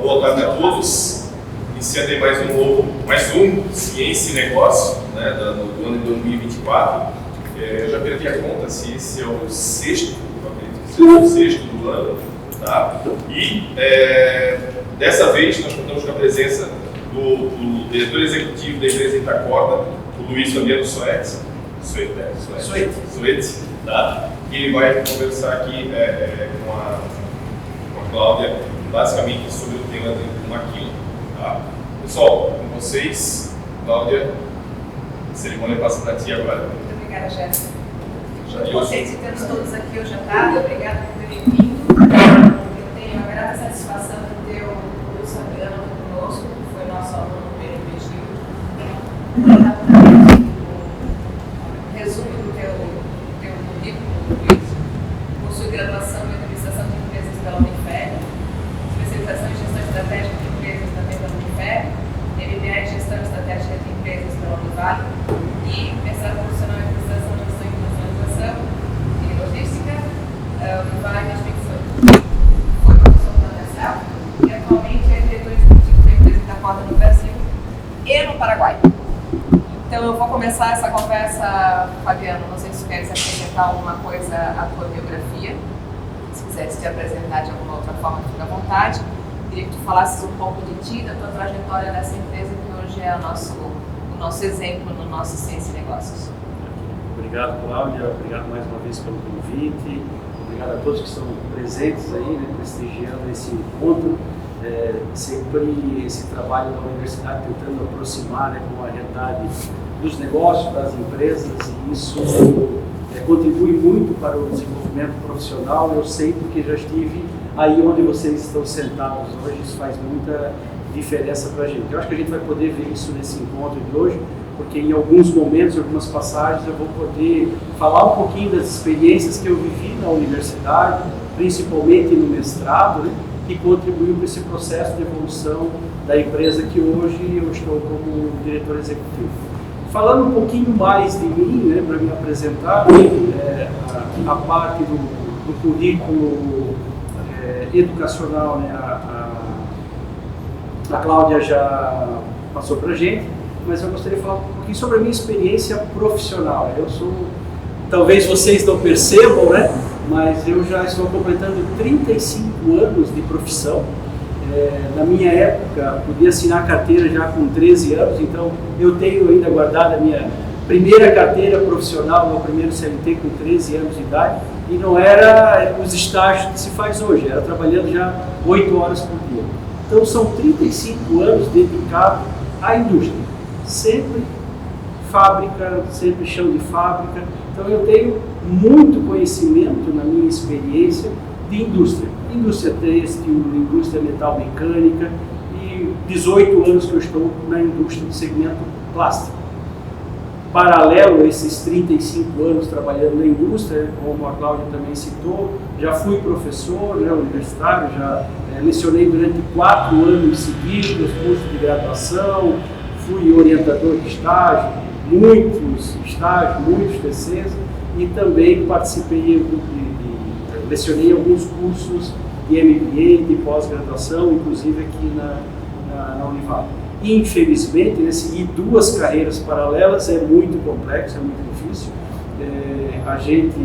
boa tarde a todos. Iniciando aí mais um Ciência e Negócio, né, do ano de 2024. Eu já perdi a conta se esse é o sexto, do ano, tá? E dessa vez nós contamos com a presença do diretor executivo da empresa Itacorda, o Luiz Fabiano Soete, tá? E ele vai conversar aqui com a Cláudia, basicamente sobre o tema do Maquila. Tá? Pessoal, com vocês, Cláudia, a cerimônia passa para ti agora. Muito obrigada, Jéssica. Muito contente de termos todos aqui hoje à tarde. Obrigada por terem vindo. Eu tenho a grata satisfação de ter o Luiz Fabiano conosco, que foi nosso aluno no PNPG. Resumo do teu currículo, Luiz. Possui graduação em Administração de Empresas pela Unifeb, especialização em Gestão Estratégica de Empresas também pela Unifeb, MBA em Gestão Estratégica de Empresas pela Univale e mestrado profissional em Administração, Gestão e Internacionalização e Logística, Univale 2018. Foi professor da Unesp e atualmente é diretor executivo da empresa Itacorda no Brasil e no Paraguai. Então eu vou começar essa conversa, Fabiano, não sei se queres apresentar alguma coisa à tua biografia, se quiseres te apresentar de alguma outra forma, fica à vontade. Queria que tu falasses um pouco de ti, da tua trajetória nessa empresa que hoje é o nosso exemplo no nosso Ciência e Negócios. Obrigado, Cláudia, obrigado mais uma vez pelo convite, obrigado a todos que estão presentes aí, né, prestigiando esse encontro. Sempre esse trabalho da universidade tentando aproximar, né, com a realidade dos negócios, das empresas, e isso contribui muito para o desenvolvimento profissional. Eu sei porque já estive aí onde vocês estão sentados hoje, isso faz muita diferença para a gente. Eu acho que a gente vai poder ver isso nesse encontro de hoje, porque em alguns momentos, em algumas passagens, eu vou poder falar um pouquinho das experiências que eu vivi na universidade, principalmente no mestrado, né, que contribuiu para esse processo de evolução da empresa que hoje eu estou como diretor executivo. Falando um pouquinho mais de mim, né, para me apresentar, a parte do currículo educacional, né, a Cláudia já passou para a gente, mas eu gostaria de falar um pouquinho sobre a minha experiência profissional. Eu sou, talvez vocês não percebam, né, mas eu já estou completando 35 anos de profissão. Na minha época, podia assinar carteira já com 13 anos, então eu tenho ainda guardado a minha primeira carteira profissional, meu primeiro CLT com 13 anos de idade, e não era os estágios que se faz hoje, era trabalhando já 8 horas por dia. Então são 35 anos dedicados à indústria, sempre fábrica, sempre chão de fábrica. Então eu tenho muito conhecimento na minha experiência de indústria têxtil, indústria metal-mecânica, e 18 anos que eu estou na indústria do segmento plástico. Paralelo a esses 35 anos trabalhando na indústria, como a Cláudia também citou, já fui professor, né, universitário, já lecionei durante 4 anos seguidos, cursos de graduação, fui orientador de estágio, muitos estágios, muitos TCs, e também participei, lecionei alguns cursos de MBA, de pós-graduação, inclusive aqui na Univale. Infelizmente, né, seguir 2 carreiras paralelas é muito complexo, é muito difícil. A gente,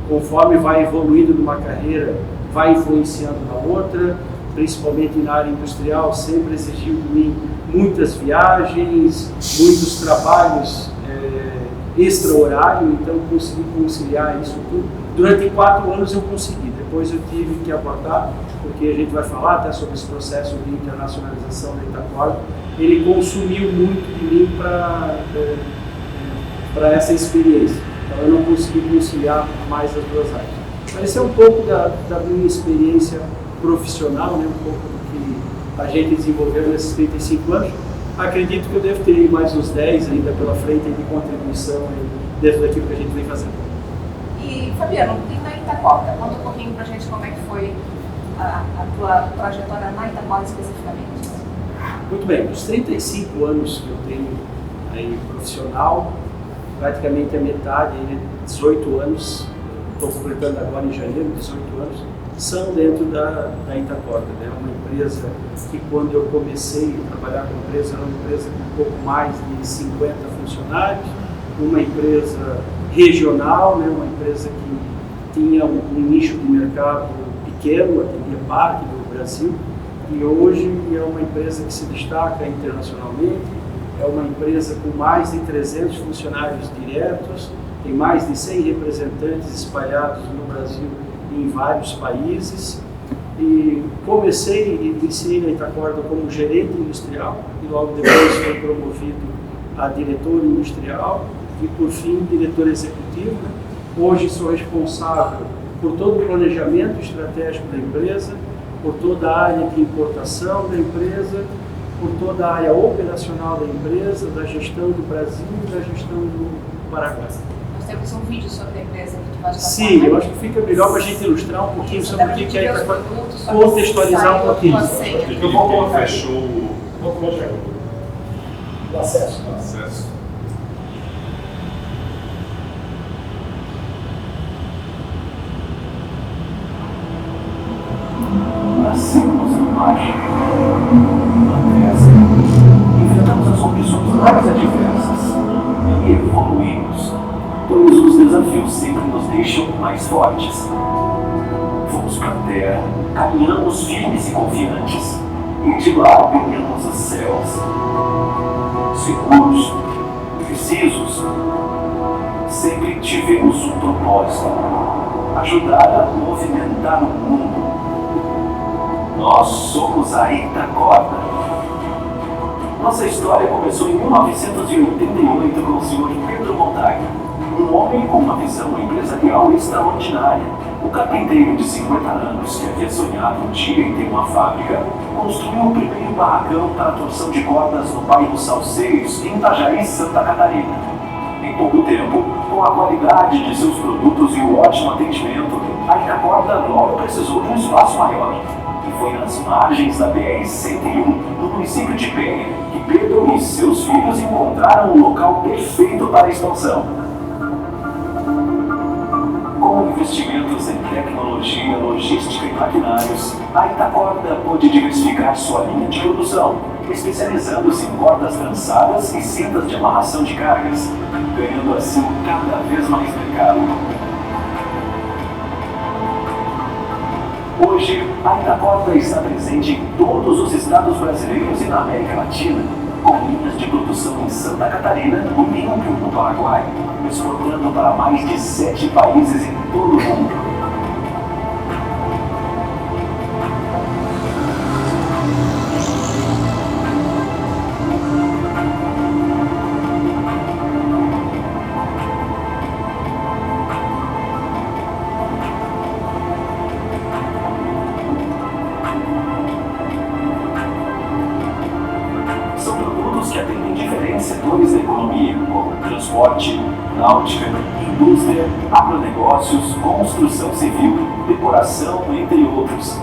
conforme vai evoluindo numa carreira, vai influenciando na outra, principalmente na área industrial, sempre exigiu de mim muitas viagens, muitos trabalhos extra-horário, então consegui conciliar isso tudo. Durante 4 anos eu consegui, depois eu tive que abortar, porque a gente vai falar até sobre esse processo de internacionalização da Itacorda. Ele consumiu muito de mim para essa experiência, então eu não consegui conciliar mais as 2 áreas. Mas esse é um pouco da minha experiência profissional, né? Um pouco do que a gente desenvolveu nesses 35 anos. Acredito que eu devo ter mais uns 10 ainda pela frente de contribuição dentro daquilo que a gente vem fazendo. E, Fabiano, e na Itacorda? Conta um pouquinho pra gente como é que foi a tua trajetória na Itacorda especificamente. Muito bem, dos 35 anos que eu tenho aí profissional, praticamente a metade, 18 anos, estou completando agora em janeiro, 18 anos, são dentro da Itacorda, né? Uma empresa que, quando eu comecei a trabalhar com a empresa, era uma empresa com um pouco mais de 50 funcionários, uma empresa regional, né? Uma empresa que tinha um nicho de mercado pequeno, atendia parte do Brasil, e hoje é uma empresa que se destaca internacionalmente, é uma empresa com mais de 300 funcionários diretos, tem mais de 100 representantes espalhados no Brasil e em vários países. E iniciei na Itacorda como gerente industrial e logo depois fui promovido a diretor industrial e, por fim, diretor executivo. Hoje sou responsável por todo o planejamento estratégico da empresa, por toda a área de importação da empresa, por toda a área operacional da empresa, da gestão do Brasil e da gestão do Paraguai. Nós temos um vídeo sobre a empresa que tu vai passar. Sim, eu acho que fica melhor para a gente ilustrar um pouquinho sobre o que é Itacorda, contextualizar um pouquinho. Eu vou colocar. Fechou o acesso. Nascemos em marcha, enfrentamos as condições mais adversas e evoluímos, pois os desafios sempre nos deixam mais fortes. Fomos para a terra, caminhamos firmes e confiantes, e de lá ganhamos os céus. Seguros, precisos, sempre tivemos um propósito: ajudar a movimentar o mundo. Nós somos a Itacorda. Nossa história começou em 1988 com o Sr. Pedro Montag, um homem com uma visão empresarial extraordinária. O carpinteiro de 50 anos, que havia sonhado um dia em ter uma fábrica, construiu o primeiro barracão para a torção de cordas no bairro Salceiros, em Itajaí, Santa Catarina. Em pouco tempo, com a qualidade de seus produtos e o ótimo atendimento, a Itacorda logo precisou de um espaço maior. E foi nas margens da BR-101, no município de Penha, que Pedro e seus filhos encontraram um local perfeito para a expansão. Com investimentos em tecnologia, logística e maquinários, a Itacorda pôde diversificar sua linha de produção, especializando-se em cordas trançadas e cintas de amarração de cargas, ganhando assim cada vez mais mercado. Hoje, a Itacorda está presente em todos os estados brasileiros e na América Latina, com linhas de produção em Santa Catarina e Limpo, no Paraguai, exportando para mais de 7 países em todo o mundo. Setores da economia, como transporte, náutica, indústria, agronegócios, construção civil, decoração, entre outros.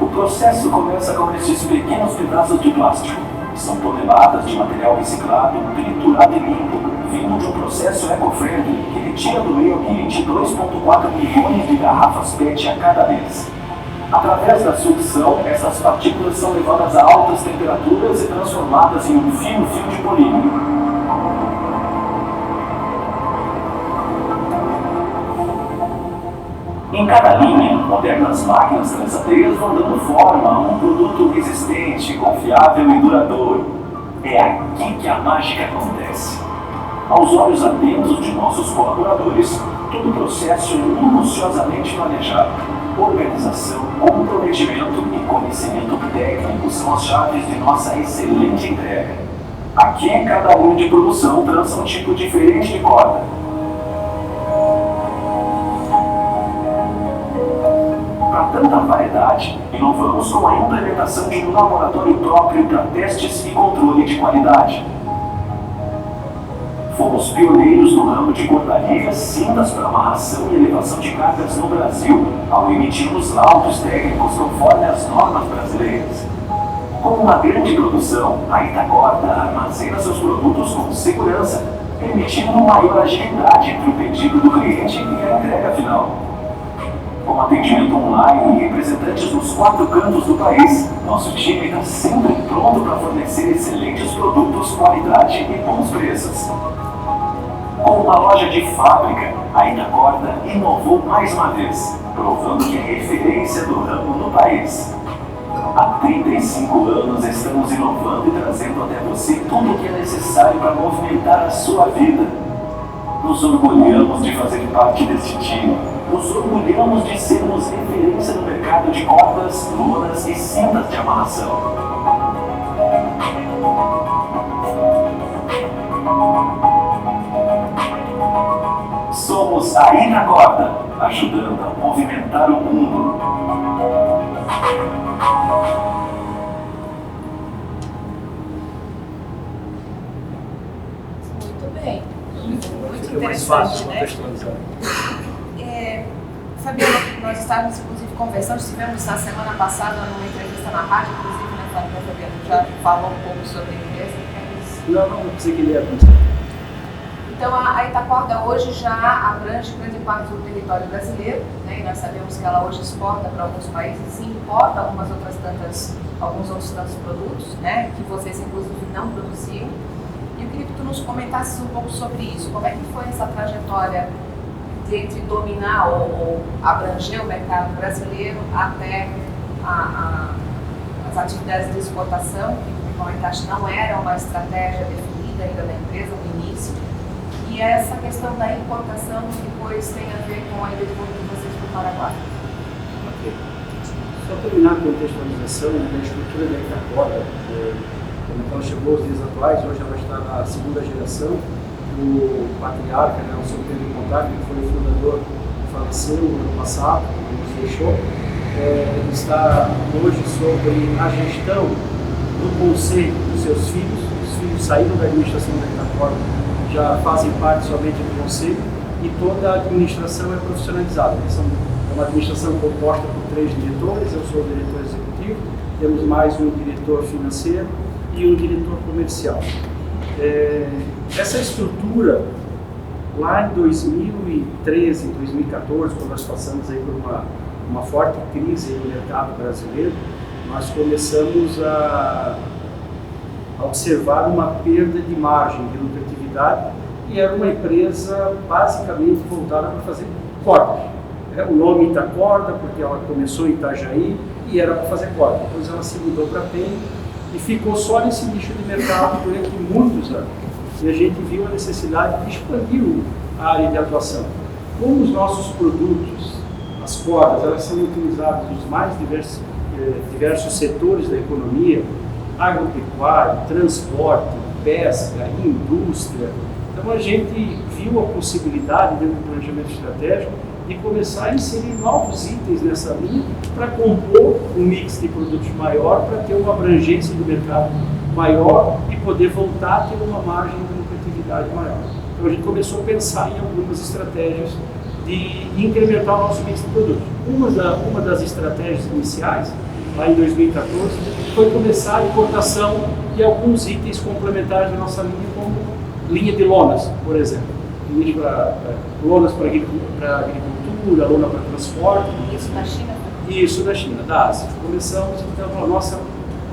O processo começa com estes pequenos pedaços de plástico. São toneladas de material reciclado, triturado e limpo, vindo de um processo eco-friendly que retira do meio ambiente 2,4 milhões de garrafas PET a cada mês. Através da sucção, essas partículas são levadas a altas temperaturas e transformadas em um fino fio de polímero. Em cada linha, modernas máquinas trançadeiras vão dando forma a um produto resistente, confiável e duradouro. É aqui que a mágica acontece. Aos olhos atentos de nossos colaboradores, todo o processo é minuciosamente planejado. Organização, comprometimento e conhecimento técnico são as chaves de nossa excelente entrega. Aqui, cada linha de produção trança um tipo diferente de corda. Para tanta variedade, inovamos com a implementação de um laboratório próprio para testes e controle de qualidade. Fomos pioneiros no ramo de cordarias, cintas para amarração e elevação de cargas no Brasil, ao emitirmos laudos técnicos conforme as normas brasileiras. Com uma grande produção, a Itacorda armazena seus produtos com segurança, permitindo maior agilidade entre o pedido do cliente e a entrega final. Com atendimento online e representantes dos 4 cantos do país, nosso time está sempre pronto para fornecer excelentes produtos, qualidade e bons preços. Com uma loja de fábrica, a Itacorda inovou mais uma vez, provando que é referência do ramo no país. Há 35 anos estamos inovando e trazendo até você tudo o que é necessário para movimentar a sua vida. Nos orgulhamos de fazer parte deste time. Nos orgulhamos de sermos referência no mercado de cordas, lonas e cintas de amarração. Somos a Itacorda, ajudando a movimentar o mundo. Muito bem. Muito Fica mais interessante, fácil né? contextualizar. Fabiana, nós estávamos inclusive conversando, estivemos na semana passada numa entrevista na rádio, inclusive, né, Fabiana já falou um pouco sobre a empresa. Não pensei que ele ia. Então, a Itacorda hoje já abrange grande parte do território brasileiro, né, e nós sabemos que ela hoje exporta para alguns países e importa alguns outros tantos produtos, né, que vocês inclusive não produziam. E eu queria que tu nos comentasses um pouco sobre isso. Como é que foi essa trajetória entre dominar ou abranger o mercado brasileiro até as atividades de exportação, que, como comentaste, não era uma estratégia definida ainda da empresa no início, e essa questão da importação que depois tem a ver com a ida de vocês para o Paraguai. Ok. Só terminar a contextualização da estrutura da Itacorda. Quando ela chegou aos dias atuais, hoje ela está na segunda geração. O patriarca, né, o seu Pedro Montagne, que foi o fundador, faleceu no ano passado, nos deixou. Ele está hoje sobre a gestão do conselho dos seus filhos. Os filhos saíram da administração da Itacorda, já fazem parte somente do conselho, e toda a administração é profissionalizada. É uma administração composta por 3 diretores, eu sou o diretor executivo, temos mais um diretor financeiro e um diretor comercial. Essa estrutura, lá em 2013, 2014, quando nós passamos aí por uma forte crise no mercado brasileiro, nós começamos a observar uma perda de margem de lucratividade, e era uma empresa basicamente voltada para fazer cordas. O nome Itacorda, porque ela começou em Itajaí e era para fazer corda. Depois ela se mudou para Penha e ficou só nesse nicho de mercado durante muitos anos. E a gente viu a necessidade de expandir a área de atuação. Como os nossos produtos, as cordas, elas são utilizadas nos mais diversos setores da economia, agropecuário, transporte, pesca, indústria. Então a gente viu a possibilidade, dentro do planejamento estratégico, de começar a inserir novos itens nessa linha para compor um mix de produtos maior, para ter uma abrangência do mercado maior e poder voltar a ter uma margem de lucratividade maior. Então a gente começou a pensar em algumas estratégias de incrementar o nosso mix de produtos. Uma das estratégias iniciais, lá em 2014, foi começar a importação de alguns itens complementares da nossa linha, como linha de lonas, por exemplo. Lonas para agricultura, lona para transporte. Isso da China? Isso da China, da Ásia. Começamos então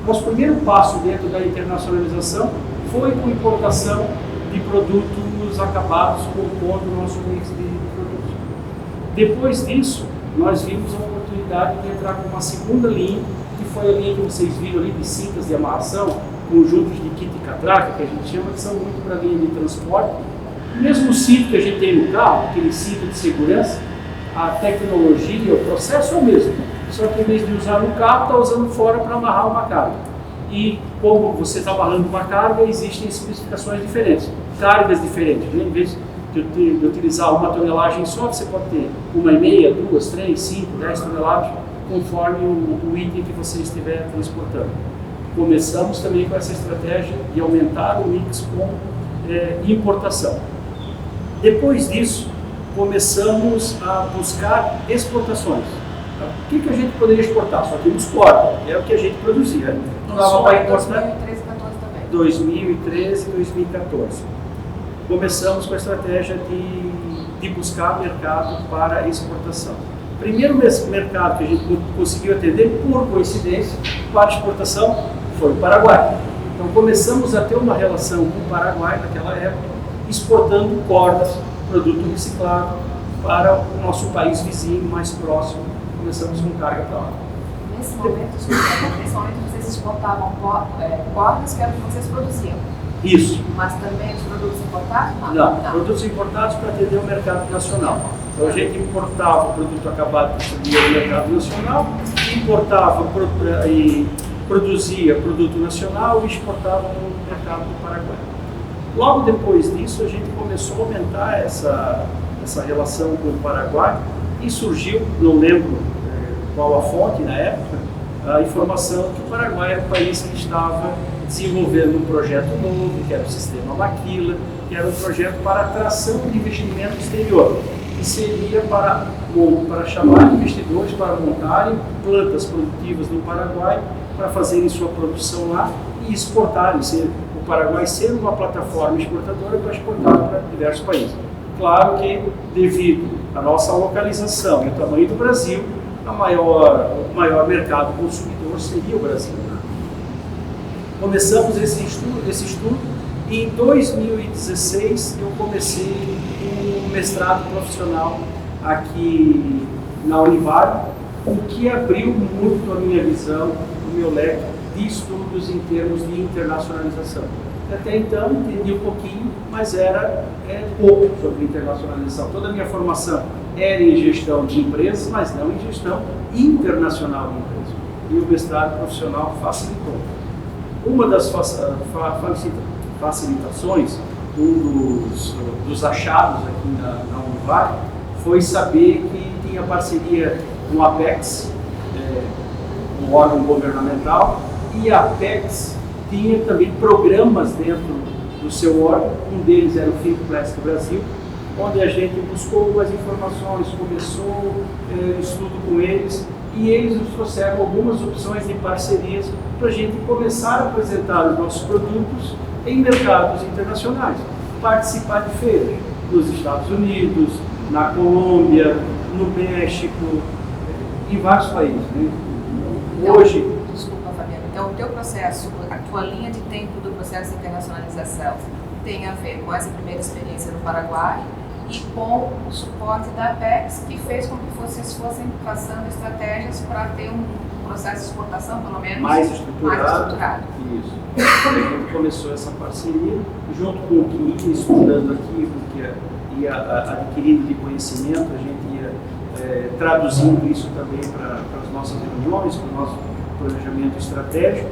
nosso primeiro passo dentro da internacionalização foi com importação de produtos acabados compondo o nosso mix de produtos. Depois disso, nós vimos a oportunidade de entrar com uma segunda linha, que foi a linha que vocês viram ali de cintas de amarração, conjuntos de kit e catraca, que a gente chama, que são muito para a linha de transporte. O mesmo cinto que a gente tem no carro, aquele cinto de segurança, a tecnologia, o processo é o mesmo, só que em vez de usar no carro, está usando fora para amarrar uma carga. E como você está amarrando uma carga, existem especificações diferentes, cargas diferentes. Em vez de utilizar uma tonelagem só, você pode ter 1,5, 2, 3, 5, 10 toneladas, conforme o item que você estiver transportando. Começamos também com essa estratégia de aumentar o mix com importação. Depois disso, começamos a buscar exportações. O que a gente poderia exportar? Só tínhamos corda, era o que a gente produzia. Não dava para importar. 2013 e 2014 também. 2013 e 2014. Começamos com a estratégia de buscar mercado para exportação. O primeiro mercado que a gente conseguiu atender, por coincidência, para exportação, foi o Paraguai. Então começamos a ter uma relação com o Paraguai naquela época, exportando cordas, produto reciclado, para o nosso país vizinho mais próximo. Começamos com carga para lá. Nesse momento vocês exportavam cordas que eram que vocês produziam? Isso. Mas também os produtos importados? Não, produtos importados para atender o mercado nacional. Então a gente importava o produto acabado que subia no mercado nacional, importava e produzia produto nacional e exportava no mercado do Paraguai. Logo depois disso a gente começou a aumentar essa relação com o Paraguai e surgiu, não lembro qual a fonte na época, a informação que o Paraguai era um país que estava desenvolvendo um projeto novo, que era o Sistema Maquila, que era um projeto para atração de investimento exterior, que seria para chamar investidores para montarem plantas produtivas no Paraguai, para fazerem sua produção lá e exportarem, o Paraguai ser uma plataforma exportadora para exportar para diversos países. Claro que, devido à nossa localização e ao tamanho do Brasil, o maior mercado consumidor seria o Brasil. Começamos esse estudo e em 2016 eu comecei um mestrado profissional aqui na Univale, o que abriu muito a minha visão, o meu leque de estudos em termos de internacionalização. Até então entendi um pouquinho, mas era pouco sobre internacionalização. Toda a minha formação era em gestão de empresas, mas não em gestão internacional de empresas. E o mestrado profissional facilitou. Uma das facilitações, dos achados aqui na Univale, foi saber que tinha parceria com a Apex, um órgão governamental, e a Apex tinha também programas dentro do seu órgão, um deles era o Think Plastic Brasil, onde a gente buscou mais informações, começou estudo com eles, e eles nos trouxeram algumas opções de parcerias para a gente começar a apresentar os nossos produtos em mercados internacionais, participar de feiras nos Estados Unidos, na Colômbia, no México, em vários países. Né? Hoje... Desculpa, Fabiano. Então, o teu processo, a tua linha de tempo do processo de internacionalização tem a ver com essa primeira experiência no Paraguai e com o suporte da Apex, que fez com que vocês fossem traçando estratégias para ter um processo de exportação, pelo menos, mais estruturado. Isso. A gente começou essa parceria, junto com o que ia estudando aqui, o que ia adquirindo de conhecimento, a gente ia traduzindo isso também para as nossas reuniões, para o nosso planejamento estratégico.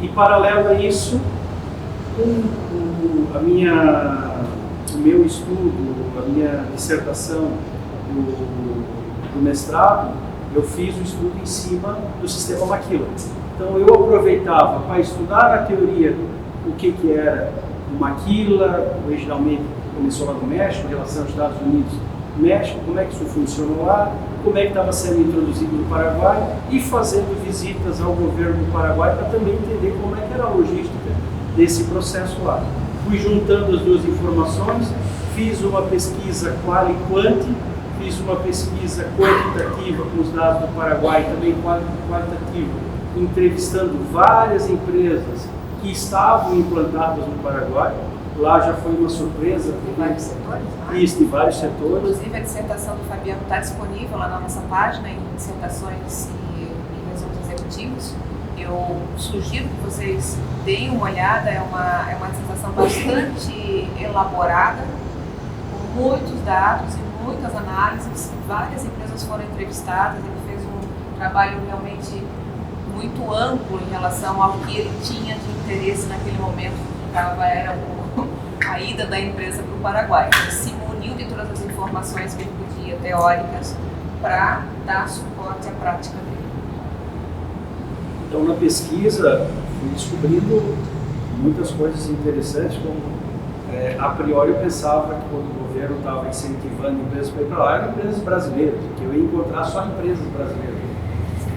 E, paralelo a isso, o meu estudo, a minha dissertação do mestrado, eu fiz o estudo em cima do Sistema Maquila. Então eu aproveitava para estudar a teoria o que era o Maquila, originalmente começou lá no México, em relação aos Estados Unidos, México, como é que isso funcionou lá, como é que estava sendo introduzido no Paraguai, e fazendo visitas ao governo do Paraguai para também entender como é que era a logística desse processo lá. Fui juntando as duas informações, fiz uma pesquisa qual e quanti, fiz uma pesquisa quantitativa com os dados do Paraguai, também qualitativa, entrevistando várias empresas que estavam implantadas no Paraguai. Lá já foi uma surpresa. De vários setores? Isso, de vários setores. Inclusive a dissertação do Fabiano está disponível lá na nossa página, em dissertações e resumos executivos. Eu sugiro que vocês deem uma olhada, é uma dissertação bastante elaborada, com muitos dados e muitas análises, várias empresas foram entrevistadas, ele fez um trabalho realmente muito amplo em relação ao que ele tinha de interesse naquele momento, que era a ida da empresa para o Paraguai. Ele se muniu de todas as informações que ele podia, teóricas, para dar suporte à prática dele. Então, na pesquisa, fui descobrindo muitas coisas interessantes, como a priori eu pensava que quando o governo estava incentivando empresas para ir para lá, eram empresas brasileiras, que eu ia encontrar só empresas brasileiras.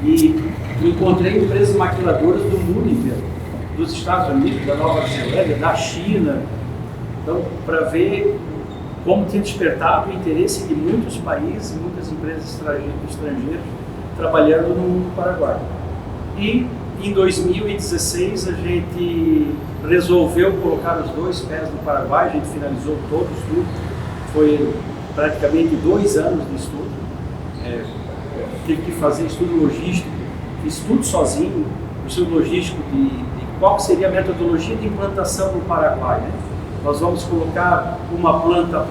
E encontrei empresas maquiladoras do mundo inteiro, dos Estados Unidos, da Nova Zelândia, da China. Então, para ver como tem despertado o interesse de muitos países, muitas empresas estrangeiras trabalhando no Paraguai. E em 2016 a gente resolveu colocar os 2 pés no Paraguai, a gente finalizou todo o estudo, foi praticamente 2 anos de estudo, tive que fazer estudo logístico, fiz tudo sozinho, estudo logístico de qual seria a metodologia de implantação no Paraguai, né? Nós vamos colocar uma planta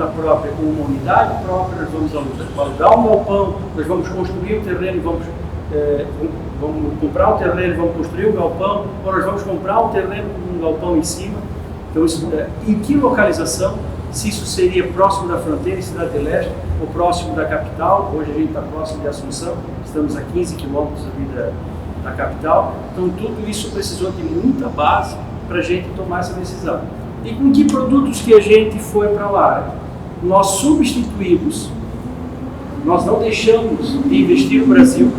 própria com uma unidade própria, nós vamos alugar um galpão, nós vamos construir o terreno, vamos comprar o terreno e vamos construir o galpão, ou nós vamos comprar um terreno com um galpão em cima. Então, em que localização? Se isso seria próximo da fronteira, em Cidade do Leste, ou próximo da capital. Hoje a gente está próximo de Assunção, estamos a 15 quilômetros da capital. Então, tudo isso precisou de muita base para a gente tomar essa decisão. E com que produtos que a gente foi para lá? Nós substituímos, nós não deixamos de investir no Brasil,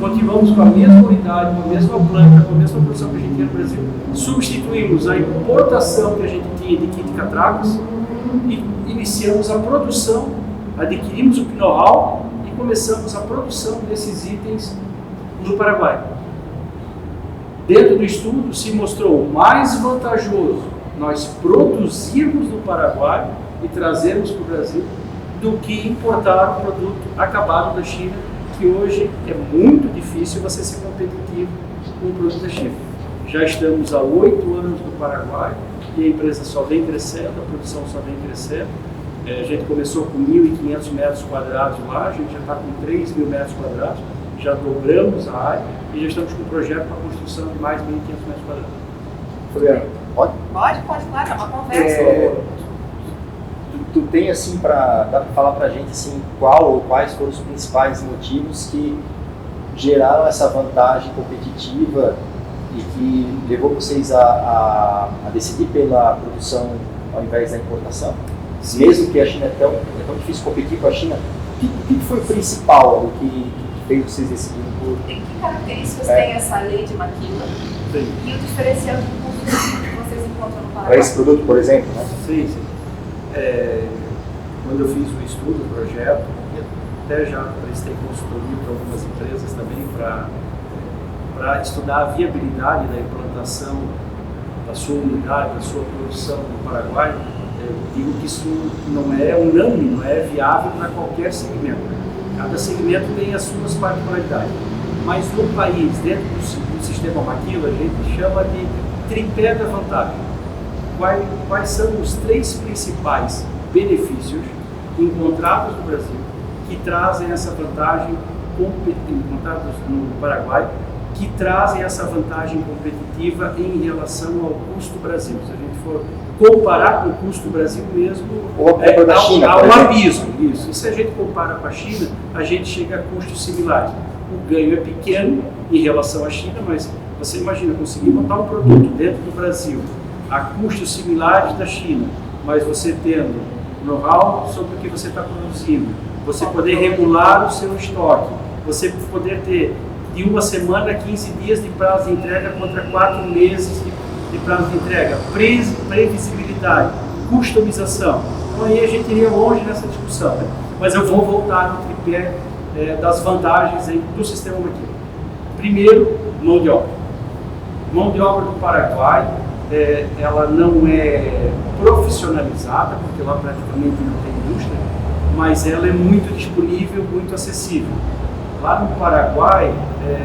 continuamos com a mesma unidade, com a mesma planta, com a mesma produção que a gente tinha no Brasil, substituímos a importação que a gente tinha de kit catracos e iniciamos a produção, adquirimos o know-how e começamos a produção desses itens no Paraguai. Dentro do estudo se mostrou mais vantajoso nós produzirmos no Paraguai e trazermos para o Brasil do que importar um produto acabado da China, que hoje é muito difícil você ser competitivo com o produto da China. Já estamos há 8 anos no Paraguai e a empresa só vem crescendo, a produção só vem crescendo. A gente começou com 1.500 metros quadrados lá, a gente já está com 3.000 metros quadrados, já dobramos a área e já estamos com um projeto para a construção de mais 1.500 metros quadrados. Fabiana, pode? Pode, claro, é uma conversa. Tu tem assim para falar para a gente assim quais foram os principais motivos que geraram essa vantagem competitiva e que levou vocês a decidir pela produção ao invés da importação? Sim. Mesmo que a China é tão difícil competir com a China, o que foi o principal do que fez vocês decidirem por... Em que características tem essa lei de Maquila e o diferencial do custo que vocês encontram no Paraguai? Para esse produto, por exemplo, né? Sim. Quando eu fiz o estudo, o projeto, até já prestei consultoria para algumas empresas também para estudar a viabilidade da implantação da sua unidade, da sua produção no Paraguai. Eu digo que isso não é unânime, não é viável para qualquer segmento. Cada segmento tem as suas particularidades. Mas no país, dentro do sistema Maquila, a gente chama de tripé da vantagem. Quais são os 3 principais benefícios encontrados no Brasil que trazem essa vantagem encontrados no Paraguai, que trazem essa vantagem competitiva em relação ao custo Brasil? Se a gente for comparar com o custo Brasil mesmo, há um abismo. Isso. E se a gente compara com a China, a gente chega a custos similares. O ganho é pequeno em relação à China, mas você imagina conseguir montar um produto dentro do Brasil a custos similares da China, mas você tendo know-how sobre o que você está produzindo, você poder regular o seu estoque, você poder ter de 1 semana a 15 dias de prazo de entrega contra 4 meses de prazo de entrega, previsibilidade, customização. Então aí a gente iria longe nessa discussão, né? Mas eu vou voltar no tripé das vantagens aí do sistema Maquila. Primeiro, mão de obra. Mão de obra do Paraguai, ela não é profissionalizada, porque lá praticamente não tem indústria, mas ela é muito disponível, muito acessível. Lá no Paraguai,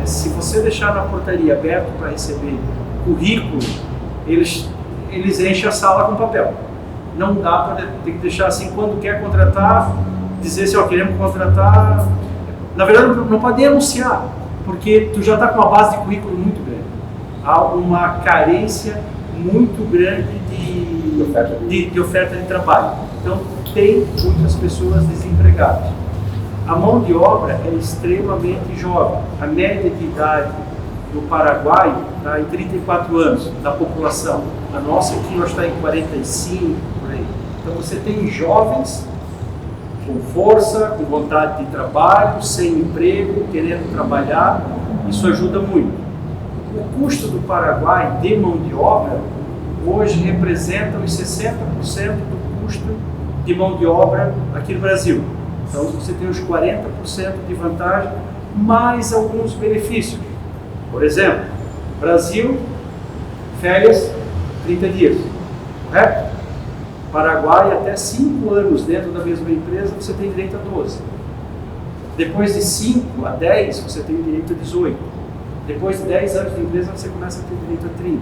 se você deixar na portaria aberto para receber currículo, eles enchem a sala com papel. Não dá para ter que deixar assim, quando quer contratar, dizer assim, queremos contratar. Na verdade, não pode anunciar, porque tu já está com uma base de currículo muito grande. Há uma carência muito grande de oferta de trabalho. Então, tem muitas pessoas desempregadas. A mão de obra é extremamente jovem. A média de idade do Paraguai está em 34 anos da população. A nossa aqui nós está em 45, por aí. Então, você tem jovens com força, com vontade de trabalho, sem emprego, querendo trabalhar. Isso ajuda muito. O custo do Paraguai de mão de obra hoje representa os 60% do custo de mão de obra aqui no Brasil. Então você tem os 40% de vantagem, mais alguns benefícios. Por exemplo, Brasil, férias, 30 dias, correto? Paraguai, até 5 anos dentro da mesma empresa, você tem direito a 12. Depois de 5 a 10, você tem direito a 18. Depois de 10 anos de empresa, você começa a ter direito a 30.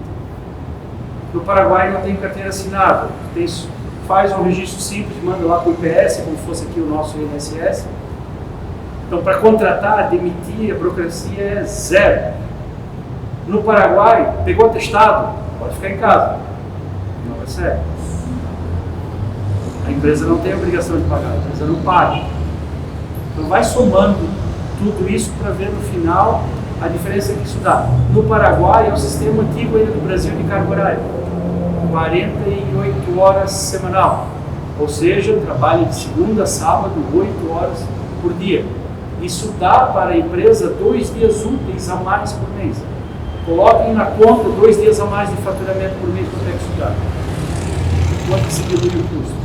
No Paraguai não tem carteira assinada, faz um registro simples, manda lá para o IPS, como fosse aqui o nosso INSS. Então, para contratar, demitir, a burocracia é zero. No Paraguai, pegou atestado, pode ficar em casa. Não recebe. A empresa não tem a obrigação de pagar, a empresa não paga. Então, vai somando tudo isso para ver no final a diferença que isso dá. No Paraguai, é o sistema antigo ainda do Brasil de carga horária. 48 horas semanal. Ou seja, trabalha de segunda a sábado, 8 horas por dia. Isso dá para a empresa 2 dias úteis a mais por mês. Coloquem na conta 2 dias a mais de faturamento por mês, quanto é que isso dá? Quanto se dilui o custo?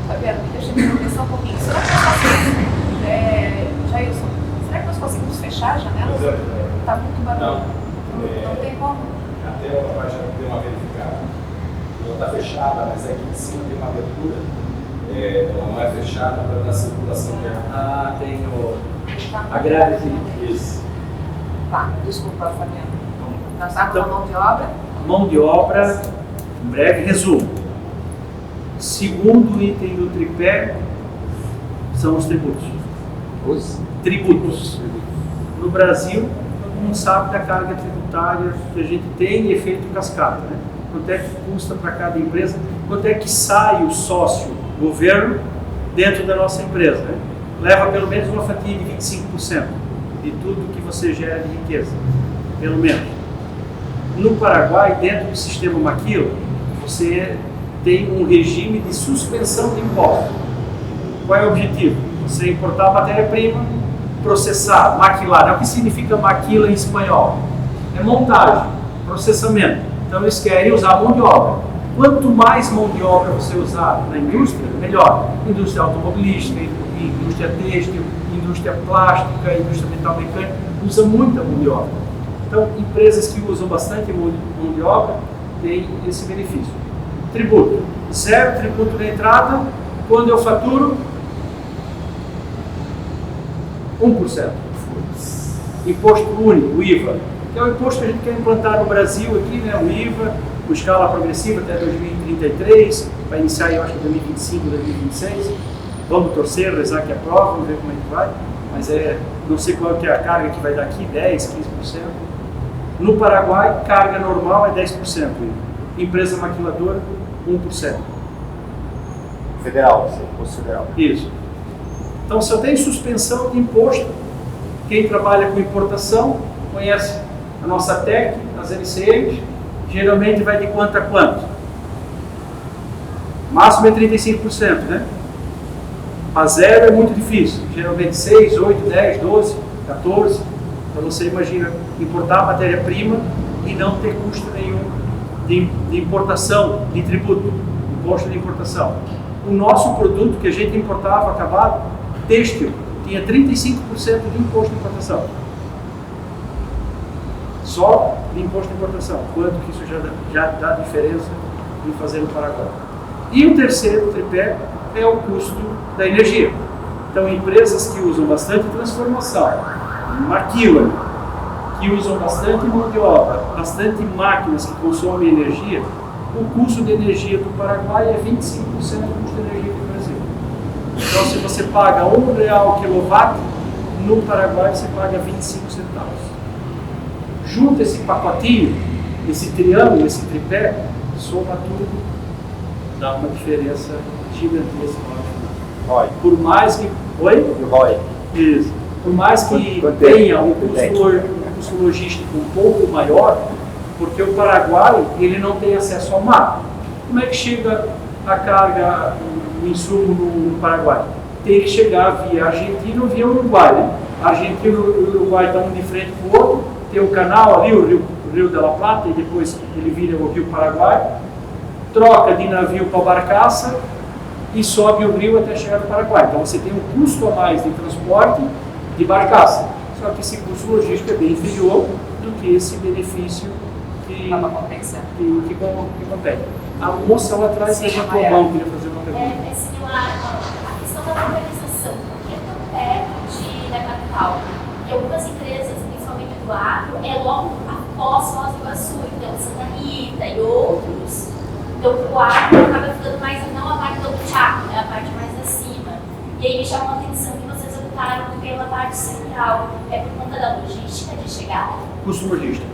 Fabiano, deixa eu pensar um pouquinho. Será que nós conseguimos, Jailson, será que nós conseguimos fechar a janela? Está muito barulho. Não tem como. Até a página tem uma verificada. Não está fechada, mas aqui em cima tem uma abertura. Ela não é fechada para dar circulação de ar. Ah, tem a greve. Isso. Tá, desculpa, Fabiano. Nós estamos na mão de obra? Mão de obra, em breve, resumo. Segundo item do tripé são os tributos. Os Tributos. No Brasil, todo mundo sabe da carga tributária que a gente tem e efeito cascata, né? Quanto é que custa para cada empresa, quanto é que sai o sócio governo dentro da nossa empresa, né? Leva pelo menos uma fatia de 25% de tudo que você gera de riqueza, pelo menos. No Paraguai, dentro do sistema Maquila, você tem um regime de suspensão de impostos. Qual é o objetivo? Você importar matéria-prima, processar, maquilar. O que significa maquila em espanhol? É montagem, processamento. Então eles querem usar mão de obra. Quanto mais mão de obra você usar na indústria, melhor. Indústria automobilística, indústria têxtil, indústria plástica, indústria metal-mecânica, usa muita mão de obra. Então, empresas que usam bastante mão de obra têm esse benefício. Tributo. 0 tributo na entrada. Quando eu faturo, 1%. Imposto único, o IVA, que é o imposto que a gente quer implantar no Brasil aqui, né? O IVA, com escala progressiva até 2033, vai iniciar, eu acho que 2025, 2026. Vamos torcer, rezar que aprova, vamos ver como é que vai. Mas não sei qual que é a carga que vai dar aqui, 10%, 15%. No Paraguai, carga normal é 10%. Empresa maquiladora, 1%. federal, imposto federal. Isso. Então, se eu tenho suspensão de imposto, quem trabalha com importação conhece a nossa TEC, as LCMs, geralmente vai de quanto a quanto? Máximo é 35%, né? A zero é muito difícil, geralmente 6, 8, 10, 12, 14. Então você imagina importar matéria-prima e não ter custo nenhum de importação, de tributo, imposto de importação. O nosso produto que a gente importava acabado, têxtil, tinha 35% de imposto de importação. Só de imposto de importação. Quanto que isso já dá diferença em fazer no Paraguai. E o terceiro tripé é o custo da energia. Então, empresas que usam bastante transformação, maquila, que usam bastante mão de obra, bastante máquinas que consomem energia, o custo de energia do Paraguai é 25% do custo de energia do Brasil. Então, se você paga R$1 quilowatt, no Paraguai você paga 25 centavos. Junta esse pacotinho, esse triângulo, esse tripé, soma tudo, dá uma diferença gigantesca lá no final. Por mais que... Oi? ROI. Isso. Por mais que tenha um custo logístico um pouco maior, porque o Paraguai ele não tem acesso ao mar. Como é que chega a carga, o insumo no Paraguai? Tem que chegar via Argentina ou via Uruguai. Né? A Argentina e o Uruguai estão um de frente para o outro, tem o canal ali, o Rio de la Plata, e depois ele vira o Rio Paraguai, troca de navio para barcaça e sobe o rio até chegar no Paraguai. Então você tem um custo a mais de transporte de barcaça. Só que esse custo logístico é bem inferior do que esse benefício que compete. A moça lá atrás levantou a mão, queria fazer uma pergunta. É similar à questão da localização, porque é tão perto da capital. E algumas empresas, principalmente do agro, é logo após Foz do Iguaçu, então Santa Rita e outros. Então o agro acaba ficando mais, não a parte do Chaco, é a parte mais acima. E aí me chamou a atenção que vocês optaram pela parte central. É por conta da logística de chegada? Custo logístico.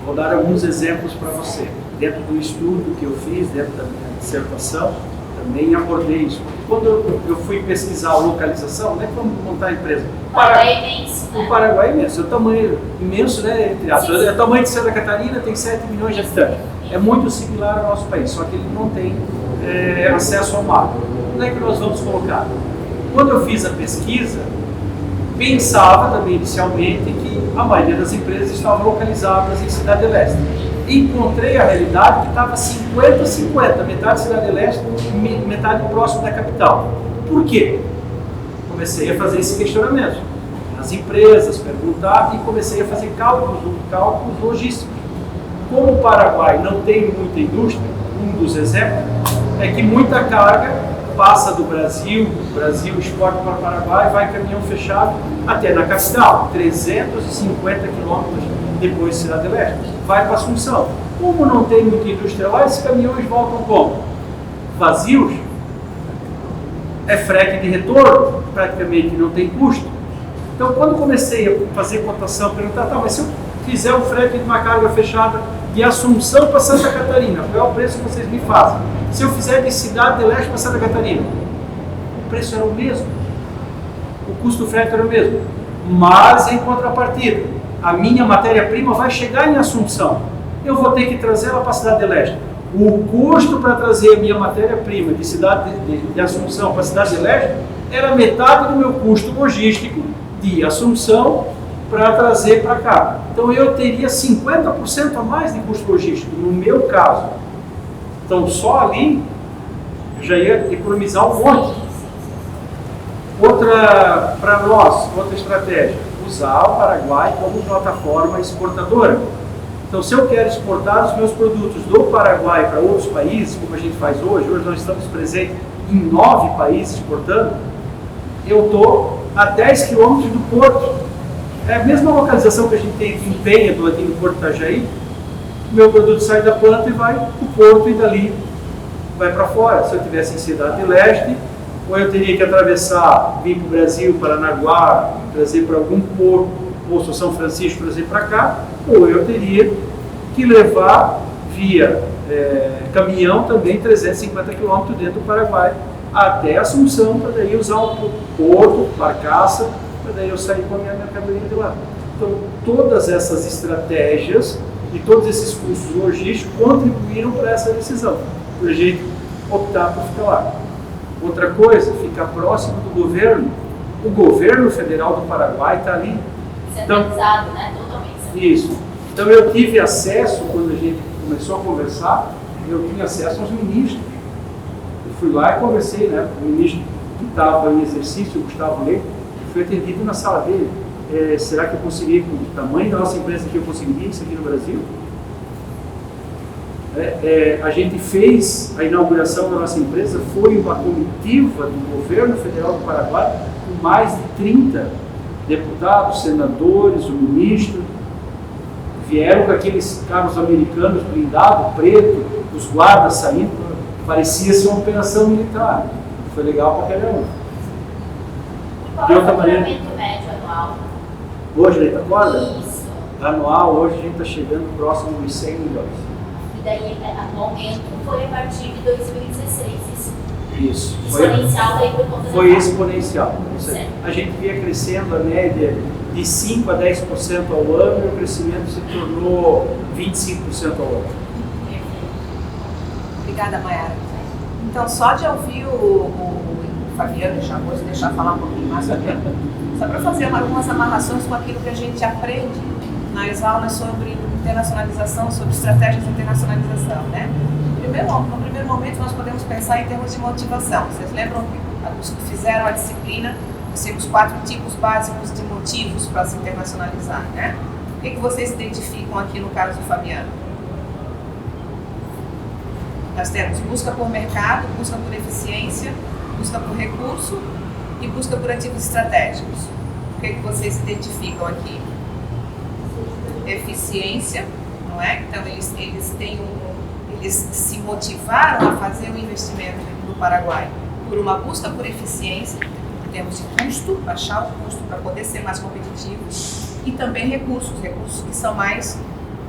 Vou dar alguns exemplos para você. Dentro do estudo que eu fiz, dentro da minha dissertação, também abordei isso. Quando eu fui pesquisar a localização, né, como montar a empresa? O Paraguai é imenso, né? O Paraguai é imenso, é o tamanho imenso, né? Entre aspas. É o tamanho de Santa Catarina, tem 7 milhões de habitantes. É muito similar ao nosso país, só que ele não tem acesso ao mar. Onde é que nós vamos colocar? Quando eu fiz a pesquisa, pensava também inicialmente que a maioria das empresas estavam localizadas em Cidade Leste. Encontrei a realidade que estava 50-50, metade Cidade Leste, metade próximo da capital. Por quê? Comecei a fazer esse questionamento nas empresas, perguntar e comecei a fazer cálculos logísticos. Como o Paraguai não tem muita indústria, um dos exemplos é que muita carga passa do Brasil, o Brasil exporta para o Paraguai, vai caminhão fechado até na capital, 350 quilômetros depois de Cidade Leste, vai para Assunção. Como não tem muita indústria lá, esses caminhões voltam como? Vazios, é frete de retorno, praticamente não tem custo. Então, quando comecei a fazer cotação, perguntar, tá, mas se eu fizer um frete de uma carga fechada de Assunção para Santa Catarina, qual é o preço que vocês me fazem? Se eu fizer de Cidade Leste para Santa Catarina, o preço era o mesmo, o custo do frete era o mesmo, mas em contrapartida, a minha matéria-prima vai chegar em Assunção, eu vou ter que trazer ela para a Cidade Leste. O custo para trazer a minha matéria-prima de Assunção para a Cidade Leste era metade do meu custo logístico de Assunção para trazer para cá. Então eu teria 50% a mais de custo logístico, no meu caso. Então só ali eu já ia economizar um monte. Outra, para nós, outra estratégia, usar o Paraguai como plataforma exportadora. Então se eu quero exportar os meus produtos do Paraguai para outros países, como a gente faz hoje nós estamos presentes em 9 países exportando, eu estou a 10 quilômetros do porto. É a mesma localização que a gente tem aqui em Penha, do ladinho do Porto Itajaí. Meu produto sai da planta e vai para o porto e dali vai para fora. Se eu estivesse em Cidade Leste, ou eu teria que atravessar, vir para o Brasil, Paranaguá, trazer para algum porto, ou São Francisco, trazer para cá, ou eu teria que levar via caminhão também 350 quilômetros dentro do Paraguai até Assunção, para daí usar o porto, barcaça, para daí eu sair com a minha mercadoria de lá. Então, todas essas estratégias e todos esses custos logísticos contribuíram para essa decisão, para a gente optar por ficar lá. Outra coisa, ficar próximo do governo. O governo federal do Paraguai está ali. Centralizado, né? Totalmente. Isso. Então, eu tive acesso, quando a gente começou a conversar, eu tinha acesso aos ministros. Eu fui lá e conversei, né? O ministro que estava em exercício, o Gustavo Leite, fui atendido na sala dele. Será que eu consegui, com o tamanho da nossa empresa aqui, eu conseguiria isso aqui no Brasil? A gente fez a inauguração da nossa empresa, foi uma comitiva do governo federal do Paraguai, com mais de 30 deputados, senadores, o ministro, vieram com aqueles carros americanos blindados, preto, os guardas saindo, parecia ser uma operação militar. Foi legal para qualquer um. Qual é o faturamento médio anual? Hoje, ele está agora? Isso. Anual, hoje a gente está chegando próximo dos 100 milhões. E daí, o aumento foi a partir de 2016, isso? Isso. Exponencial daí por conta da Foi exponencial. Certo. A gente via crescendo a média de 5% a 10% ao ano e o crescimento se tornou 25% ao ano. Perfeito. Obrigada, Mayara. Então, só de ouvir o Fabiano, já vou te deixar falar um pouquinho mais sobre ele, só para fazer algumas amarrações com aquilo que a gente aprende nas aulas sobre internacionalização, sobre estratégias de internacionalização, né? No primeiro momento, nós podemos pensar em termos de motivação. Vocês lembram os que fizeram a disciplina, os 4 tipos básicos de motivos para se internacionalizar, né? O que vocês identificam aqui no caso do Fabiano? Nós temos busca por mercado, busca por eficiência, busca por recurso e busca por ativos estratégicos. O que vocês identificam aqui? Eficiência, não é? Então eles se motivaram a fazer o investimento no Paraguai por uma busca por eficiência, em termos de custo, baixar o custo para poder ser mais competitivo, e também recursos que são mais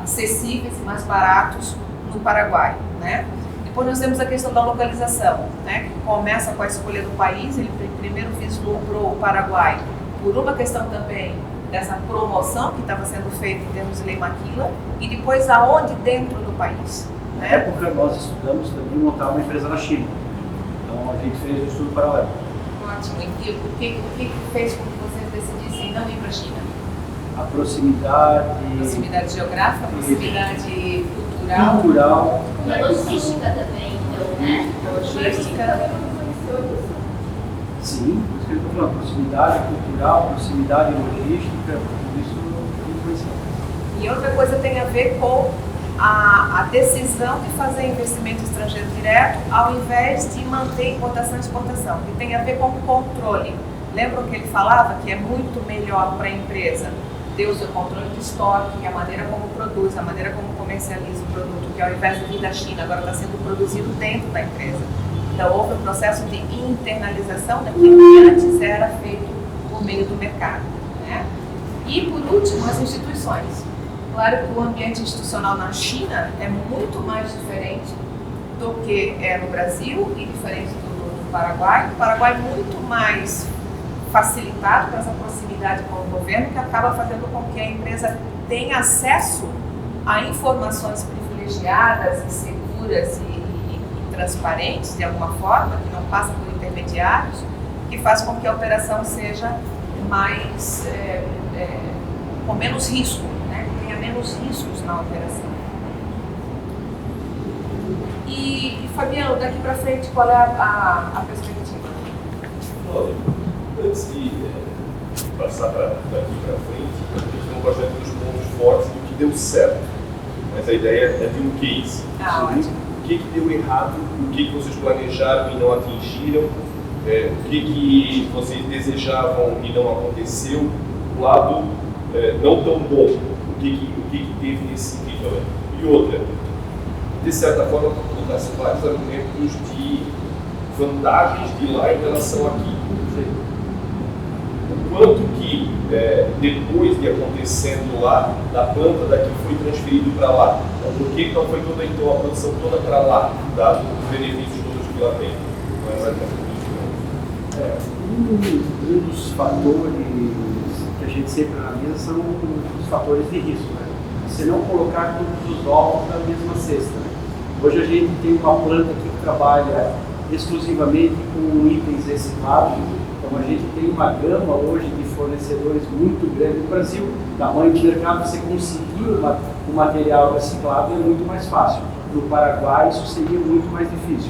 acessíveis e mais baratos no Paraguai, né? Depois nós temos a questão da localização, né? Que começa com a escolha do país. Ele primeiro vislumbrou o Paraguai por uma questão também dessa promoção que estava sendo feita em termos de lei Maquila, e depois aonde dentro do país. Na época nós estudamos também montar uma empresa na China, então a gente fez o estudo paralelo. Ótimo. E o que fez com que vocês decidissem não ir para a China? A proximidade... Proximidade geográfica, proximidade cultural. E a logística também, então, né? Logística. Sim, por isso que eu estou falando, proximidade cultural, proximidade logística, tudo isso influencia. E outra coisa tem a ver com a decisão de fazer investimento estrangeiro direto ao invés de manter importação e exportação, que tem a ver com o controle. Lembram que ele falava que é muito melhor para a empresa ter o seu controle de estoque, a maneira como produz, a maneira como comercializa o produto, que ao invés de vir da China, agora está sendo produzido dentro da empresa. Então houve um processo de internalização daquilo que antes era feito por meio do mercado, né? E por último, as instituições. Claro que o ambiente institucional na China é muito mais diferente do que é no Brasil e diferente do Paraguai. O Paraguai é muito mais facilitado por essa proximidade com o governo, que acaba fazendo com que a empresa tenha acesso a informações privilegiadas e seguras e transparentes, de alguma forma, que não passam por intermediários, que faz com que a operação seja mais, com menos risco, né? Que tenha menos riscos na operação. E Fabiano, daqui para frente, qual é a perspectiva? Olha, antes de passar daqui para frente, a gente tem um projeto dos pontos fortes do que deu certo. Mas a ideia é ter um case. Ótimo. O que deu errado, o que vocês planejaram e não atingiram, o que vocês desejavam e não aconteceu, o lado não tão bom, o que teve nesse sentido também. E outra, de certa forma, colocasse vários argumentos de vantagens de lá em relação aqui. O quanto que, depois de acontecendo lá, da planta daqui foi transferido para lá. Por que não foi toda então, a produção toda para lá, dado os benefícios todos que lá tem? Não é exatamente isso, não. Um dos fatores que a gente sempre analisa são os fatores de risco, né? Você não colocar todos os ovos na mesma cesta, né? Hoje a gente tem uma planta aqui que trabalha exclusivamente com itens recicláveis. Então a gente tem uma gama hoje de fornecedores muito grande no Brasil. Tamanho de mercado, você conseguir o material reciclável é muito mais fácil. No Paraguai isso seria muito mais difícil.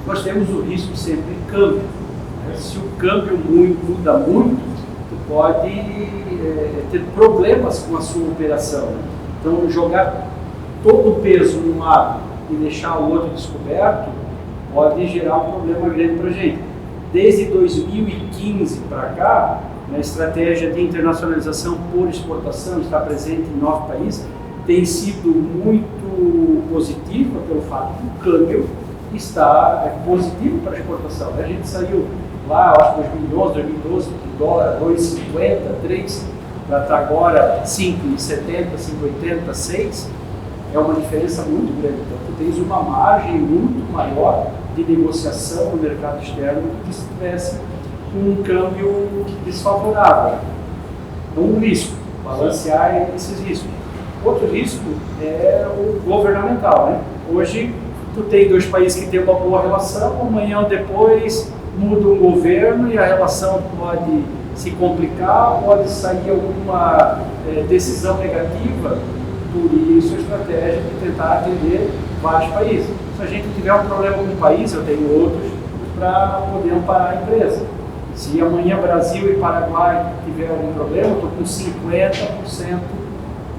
Nós temos o risco sempre em câmbio. Se o câmbio muda muito, tu pode ter problemas com a sua operação. Então jogar todo o peso no mar e deixar o outro descoberto pode gerar um problema grande para a gente. Desde 2015 para cá, a estratégia de internacionalização por exportação está presente em 9 países, tem sido muito positiva pelo fato que o câmbio está positivo para a exportação. A gente saiu lá, acho que 2011, 2012, o dólar 2,50, 3, para estar agora 5,70, 5,80, 6, é uma diferença muito grande. Então, tu tens uma margem muito maior de negociação no mercado externo do que se tivesse um câmbio desfavorável. Então, um risco, balancear esses riscos. Outro risco é o governamental, né? Hoje, tu tem 2 países que têm uma boa relação, amanhã ou depois muda um governo e a relação pode se complicar, pode sair alguma decisão negativa por isso a estratégia de tentar atender vários países. Se a gente tiver um problema com um país, eu tenho outros para poder amparar a empresa. Se amanhã Brasil e Paraguai tiver algum problema, eu estou com 50%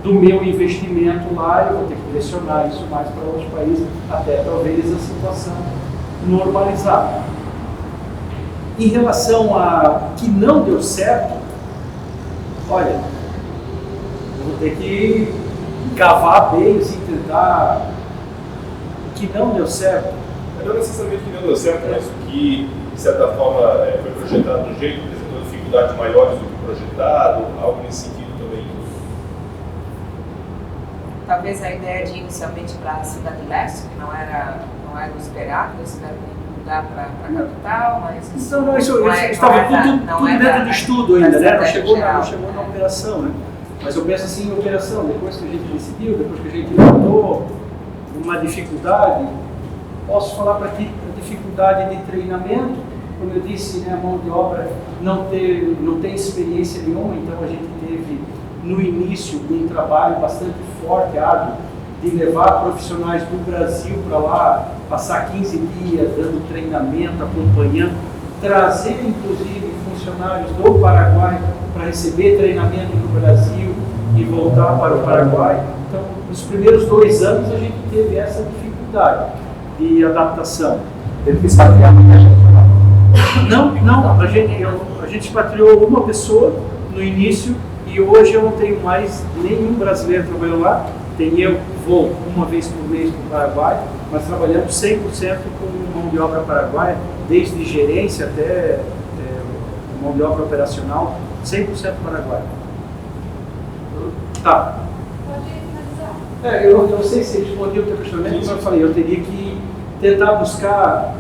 do meu investimento lá, eu vou ter que direcionar isso mais para outros países, até talvez a situação normalizar. Em relação a que não deu certo, olha, eu vou ter que cavar bem, assim, tentar. O que não deu certo. Não necessariamente que não deu certo, mas o que, de certa forma, foi projetado de um jeito, apresentou dificuldades maiores do que projetado, algo nesse sentido também. Talvez a ideia de inicialmente para a Cidade Leste, que não era o esperado, a cidade mudar para a capital, mas... Então, não, isso estava tudo dentro do estudo ainda, né? Não chegou na operação, né? Mas eu penso assim em operação, depois que a gente decidiu, depois que a gente notou uma dificuldade, posso falar para ti a dificuldade de treinamento, como eu disse, né, a mão de obra não tem experiência nenhuma, então a gente teve no início um trabalho bastante forte, árduo, de levar profissionais do Brasil para lá, passar 15 dias dando treinamento, acompanhando, trazer inclusive funcionários do Paraguai para receber treinamento no Brasil e voltar para o Paraguai. Então, nos primeiros 2 anos a gente teve essa dificuldade de adaptação. Teve que expatriar muita gente lá? Não, a gente expatriou uma pessoa no início e hoje eu não tenho mais nenhum brasileiro trabalhando lá. Eu vou uma vez por mês para o Paraguai, mas trabalhando 100% com mão de obra paraguaia, desde gerência até mão de obra operacional, 100% paraguaio. Tá. Pode finalizar. Eu não sei se respondi o teu questionamento, mas eu falei, eu teria que tentar buscar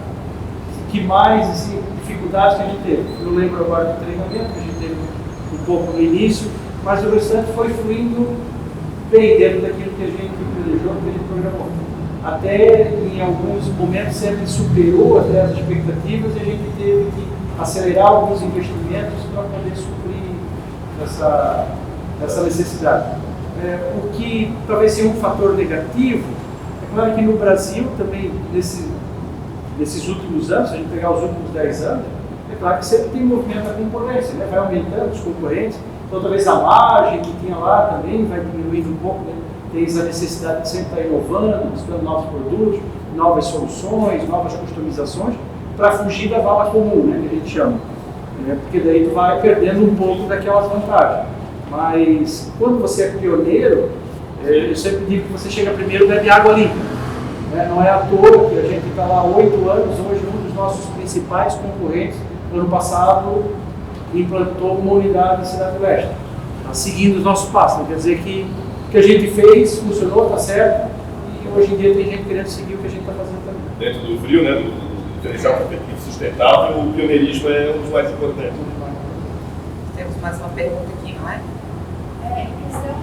que mais assim, dificuldades que a gente teve. Eu lembro agora do treinamento, que a gente teve um pouco no início, mas o restante foi fluindo bem dentro daquilo que a gente planejou, que a gente programou. Até em alguns momentos sempre superou até as expectativas e a gente teve que acelerar alguns investimentos para poder suprir essa necessidade. O que talvez seja um fator negativo, é claro que no Brasil também, nesses últimos anos, se a gente pegar os últimos 10 anos, é claro que sempre tem movimento da concorrência, né? Vai aumentando os concorrentes, então talvez a margem que tinha lá também vai diminuindo um pouco, né? Tem essa necessidade de sempre estar inovando, buscando novos produtos, novas soluções, novas customizações, para fugir da vala comum, né, que a gente chama. Porque daí tu vai perdendo um pouco daquelas vantagens. Mas quando você é pioneiro, eu sempre digo que você chega primeiro e bebe água limpa. Não é à toa que a gente está lá há 8 anos, hoje um dos nossos principais concorrentes, no ano passado, implantou uma unidade na Cidade do Leste. Está seguindo os nossos passos, não quer dizer que o que a gente fez funcionou, está certo, e hoje em dia tem gente querendo seguir o que a gente está fazendo também. Dentro do frio, né, do diferencial competitivo sustentável, o pioneirismo é um dos mais importantes. Temos mais uma pergunta aqui, não é? Em questão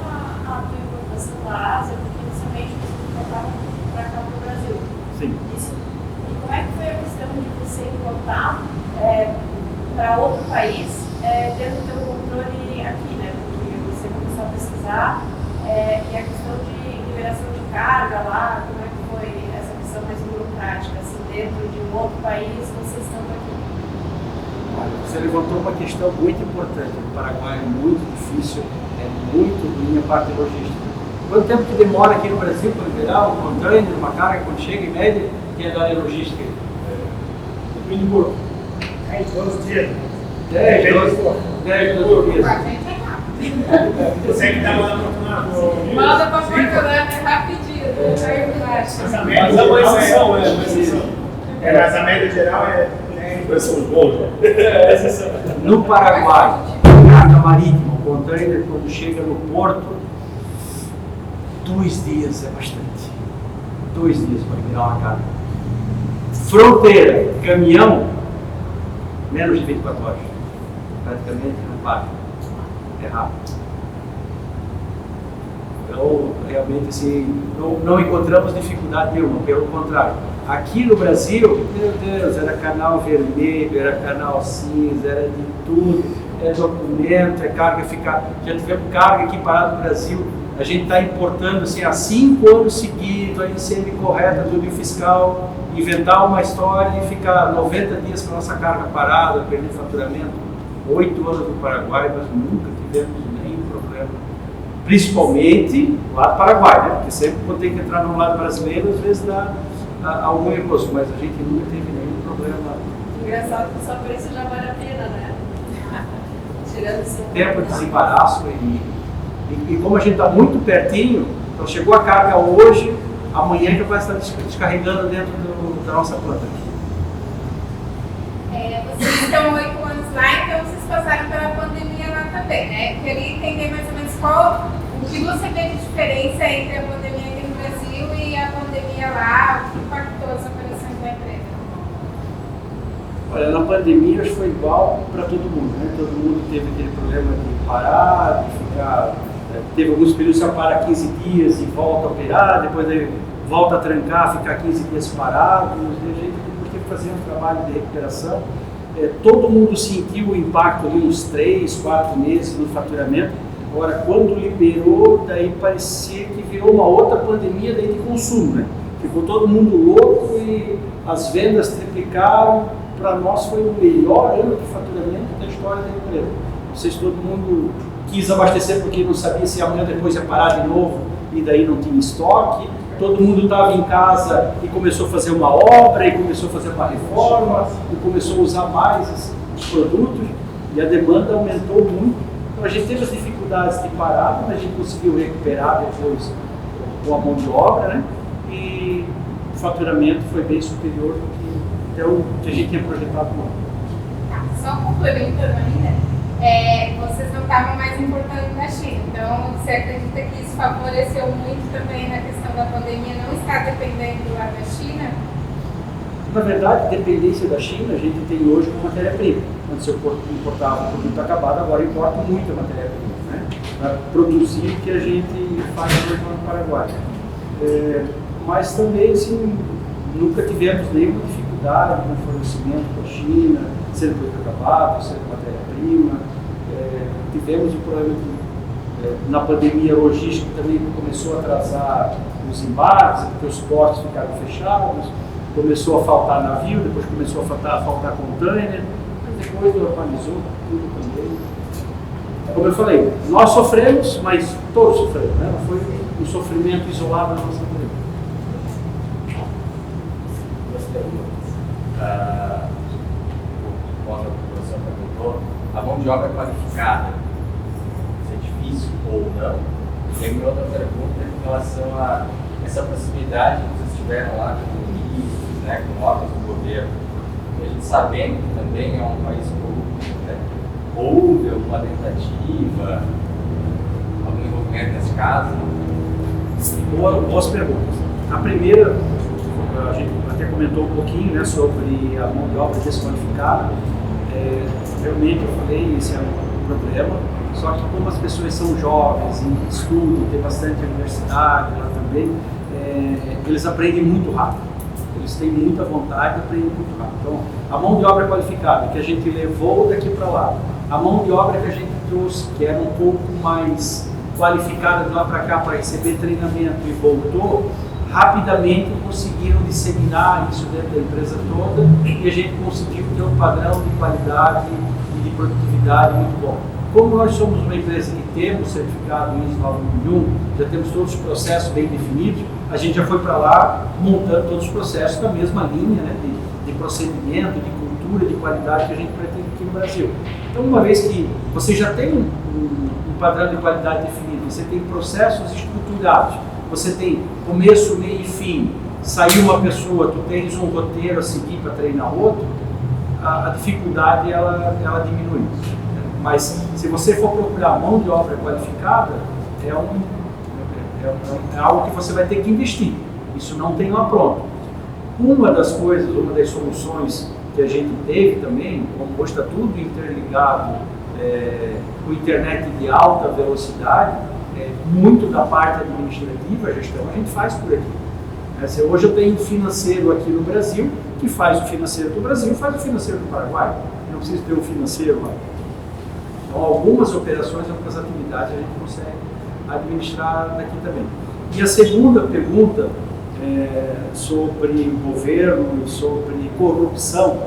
à tua importação da Ásia, porque inicialmente você importava para cá para o Brasil. Sim. Isso. E como é que foi a questão de você importar para outro país, tendo o teu controle aqui, né? Porque você começou a pesquisar, e a questão de liberação de carga lá, como é que foi essa questão mais burocrática, assim, dentro de um outro país, vocês estão aqui? Você levantou uma questão muito importante. O Paraguai é muito difícil, é muito ruim a parte logística. Quanto tempo que demora aqui no Brasil para liberar um container, uma carga, quando chega em média, quem é da área logística? Depende do corpo. 12 dias. 10, 12 dias. Você que está mandando para Manda para Porto Alegre rapidinho, sai embaixo. Mas a média geral mas a média geral São os bons, né? No Paraguai, carga marítima, o container, quando chega no porto, 2 dias é bastante. 2 dias para virar uma carga. Fronteira, caminhão, menos de 24 horas. Praticamente não para. É rápido. Então, realmente, assim, não encontramos dificuldade nenhuma, pelo contrário. Aqui no Brasil, meu Deus, era canal vermelho, era canal cinza, era de tudo, é documento, é carga ficar. Já tivemos carga aqui parada no Brasil A gente está importando assim, há 5 anos seguidos, a ICM correta, tudo fiscal, inventar uma história e ficar 90 dias com a nossa carga parada, perdendo faturamento. 8 anos no Paraguai, nós nunca tivemos nenhum problema. Principalmente lá do Paraguai, né? Porque sempre quando tem que entrar no lado brasileiro, às vezes dá algum erro, mas a gente nunca teve nenhum problema. Engraçado que só por isso já vale a pena, né? Tirando esse tempo de desembaraço e como a gente está muito pertinho, então chegou a carga hoje, amanhã já vai estar descarregando dentro da nossa planta. Vocês estão 8 anos lá, então vocês passaram pela pandemia lá também, né? Eu queria entender mais ou menos o que você vê de diferença entre a pandemia aqui no Brasil e a pandemia lá, o que impactou as operações da empresa? Olha, na pandemia acho que foi igual para todo mundo, né? Todo mundo teve aquele problema de parar, de ficar... Teve alguns períodos que você para 15 dias e volta a operar, depois aí volta a trancar, ficar 15 dias parado, e a gente teve que fazer um trabalho de recuperação. Todo mundo sentiu o impacto de uns 3, 4 meses no faturamento. Agora, quando liberou, daí parecia que virou uma outra pandemia daí de consumo, né? Ficou todo mundo louco e as vendas triplicaram. Para nós foi o melhor ano de faturamento da história da empresa. Não sei se todo mundo quis abastecer porque não sabia se amanhã depois ia parar de novo e daí não tinha estoque. Todo mundo estava em casa e começou a fazer uma obra, e começou a fazer uma reforma, e começou a usar mais os produtos, e a demanda aumentou muito. Então a gente teve as dificuldades de parar, mas a gente conseguiu recuperar depois com a mão de obra, né? E o faturamento foi bem superior do que até o que a gente tinha projetado no ano. Tá, só complementando ainda. Vocês não estavam mais importando da China, então você acredita que isso favoreceu muito também na questão da pandemia, não estar dependendo lá da China? Na verdade, a dependência da China a gente tem hoje com matéria-prima. Antes eu importava o produto acabado, agora eu importo muita matéria-prima, né? Para produzir o que a gente faz hoje no Paraguai. Mas também, assim, nunca tivemos nenhuma dificuldade no fornecimento da China, sendo produto acabado, sendo matéria-prima. Tivemos um problema na pandemia logística também começou a atrasar os embarques, porque os portos ficaram fechados, começou a faltar navio, depois começou a faltar container, mas depois normalizou tudo também. Como eu falei, nós sofremos, mas todos sofremos, né? Não foi um sofrimento isolado da nossa empresa. A mão de obra qualificada, se é difícil ou não. E a minha outra pergunta é em relação a essa proximidade que vocês tiveram lá com ministros, né, com órgãos do governo. E a gente sabendo que também é um país corrupto, né? Houve alguma tentativa, algum envolvimento nesse caso? Boas perguntas. A primeira, a gente até comentou um pouquinho, né, sobre a mão de obra desqualificada. Realmente eu falei, esse é um problema, só que como as pessoas são jovens e estudam, tem bastante universidade lá também, eles aprendem muito rápido, eles têm muita vontade e aprendem muito rápido. Então, a mão de obra qualificada que a gente levou daqui para lá, a mão de obra que a gente trouxe, que era um pouco mais qualificada de lá para cá para receber treinamento e voltou, rapidamente conseguiram disseminar isso dentro da empresa toda e a gente conseguiu ter um padrão de qualidade e de produtividade muito bom. Como nós somos uma empresa que temos certificado ISO 9001, já temos todos os processos bem definidos, a gente já foi para lá montando todos os processos na mesma linha, né, de procedimento, de cultura, de qualidade que a gente pretende aqui no Brasil. Então, uma vez que você já tem um padrão de qualidade definido, você tem processos estruturados, você tem começo, meio e fim, saiu uma pessoa, tu tens um roteiro a seguir para treinar outro, a dificuldade ela diminui. Mas se você for procurar mão de obra qualificada, é algo que você vai ter que investir. Isso não tem lá pronto. Uma das coisas, uma das soluções que a gente teve também, como hoje está tudo interligado, com internet de alta velocidade, muito da parte administrativa, a gestão, a gente faz por aqui. Hoje eu tenho um financeiro aqui no Brasil, que faz o financeiro do Brasil e faz o financeiro do Paraguai. Eu não preciso ter um financeiro lá. Então, algumas operações, algumas atividades a gente consegue administrar daqui também. E a segunda pergunta sobre governo e sobre corrupção,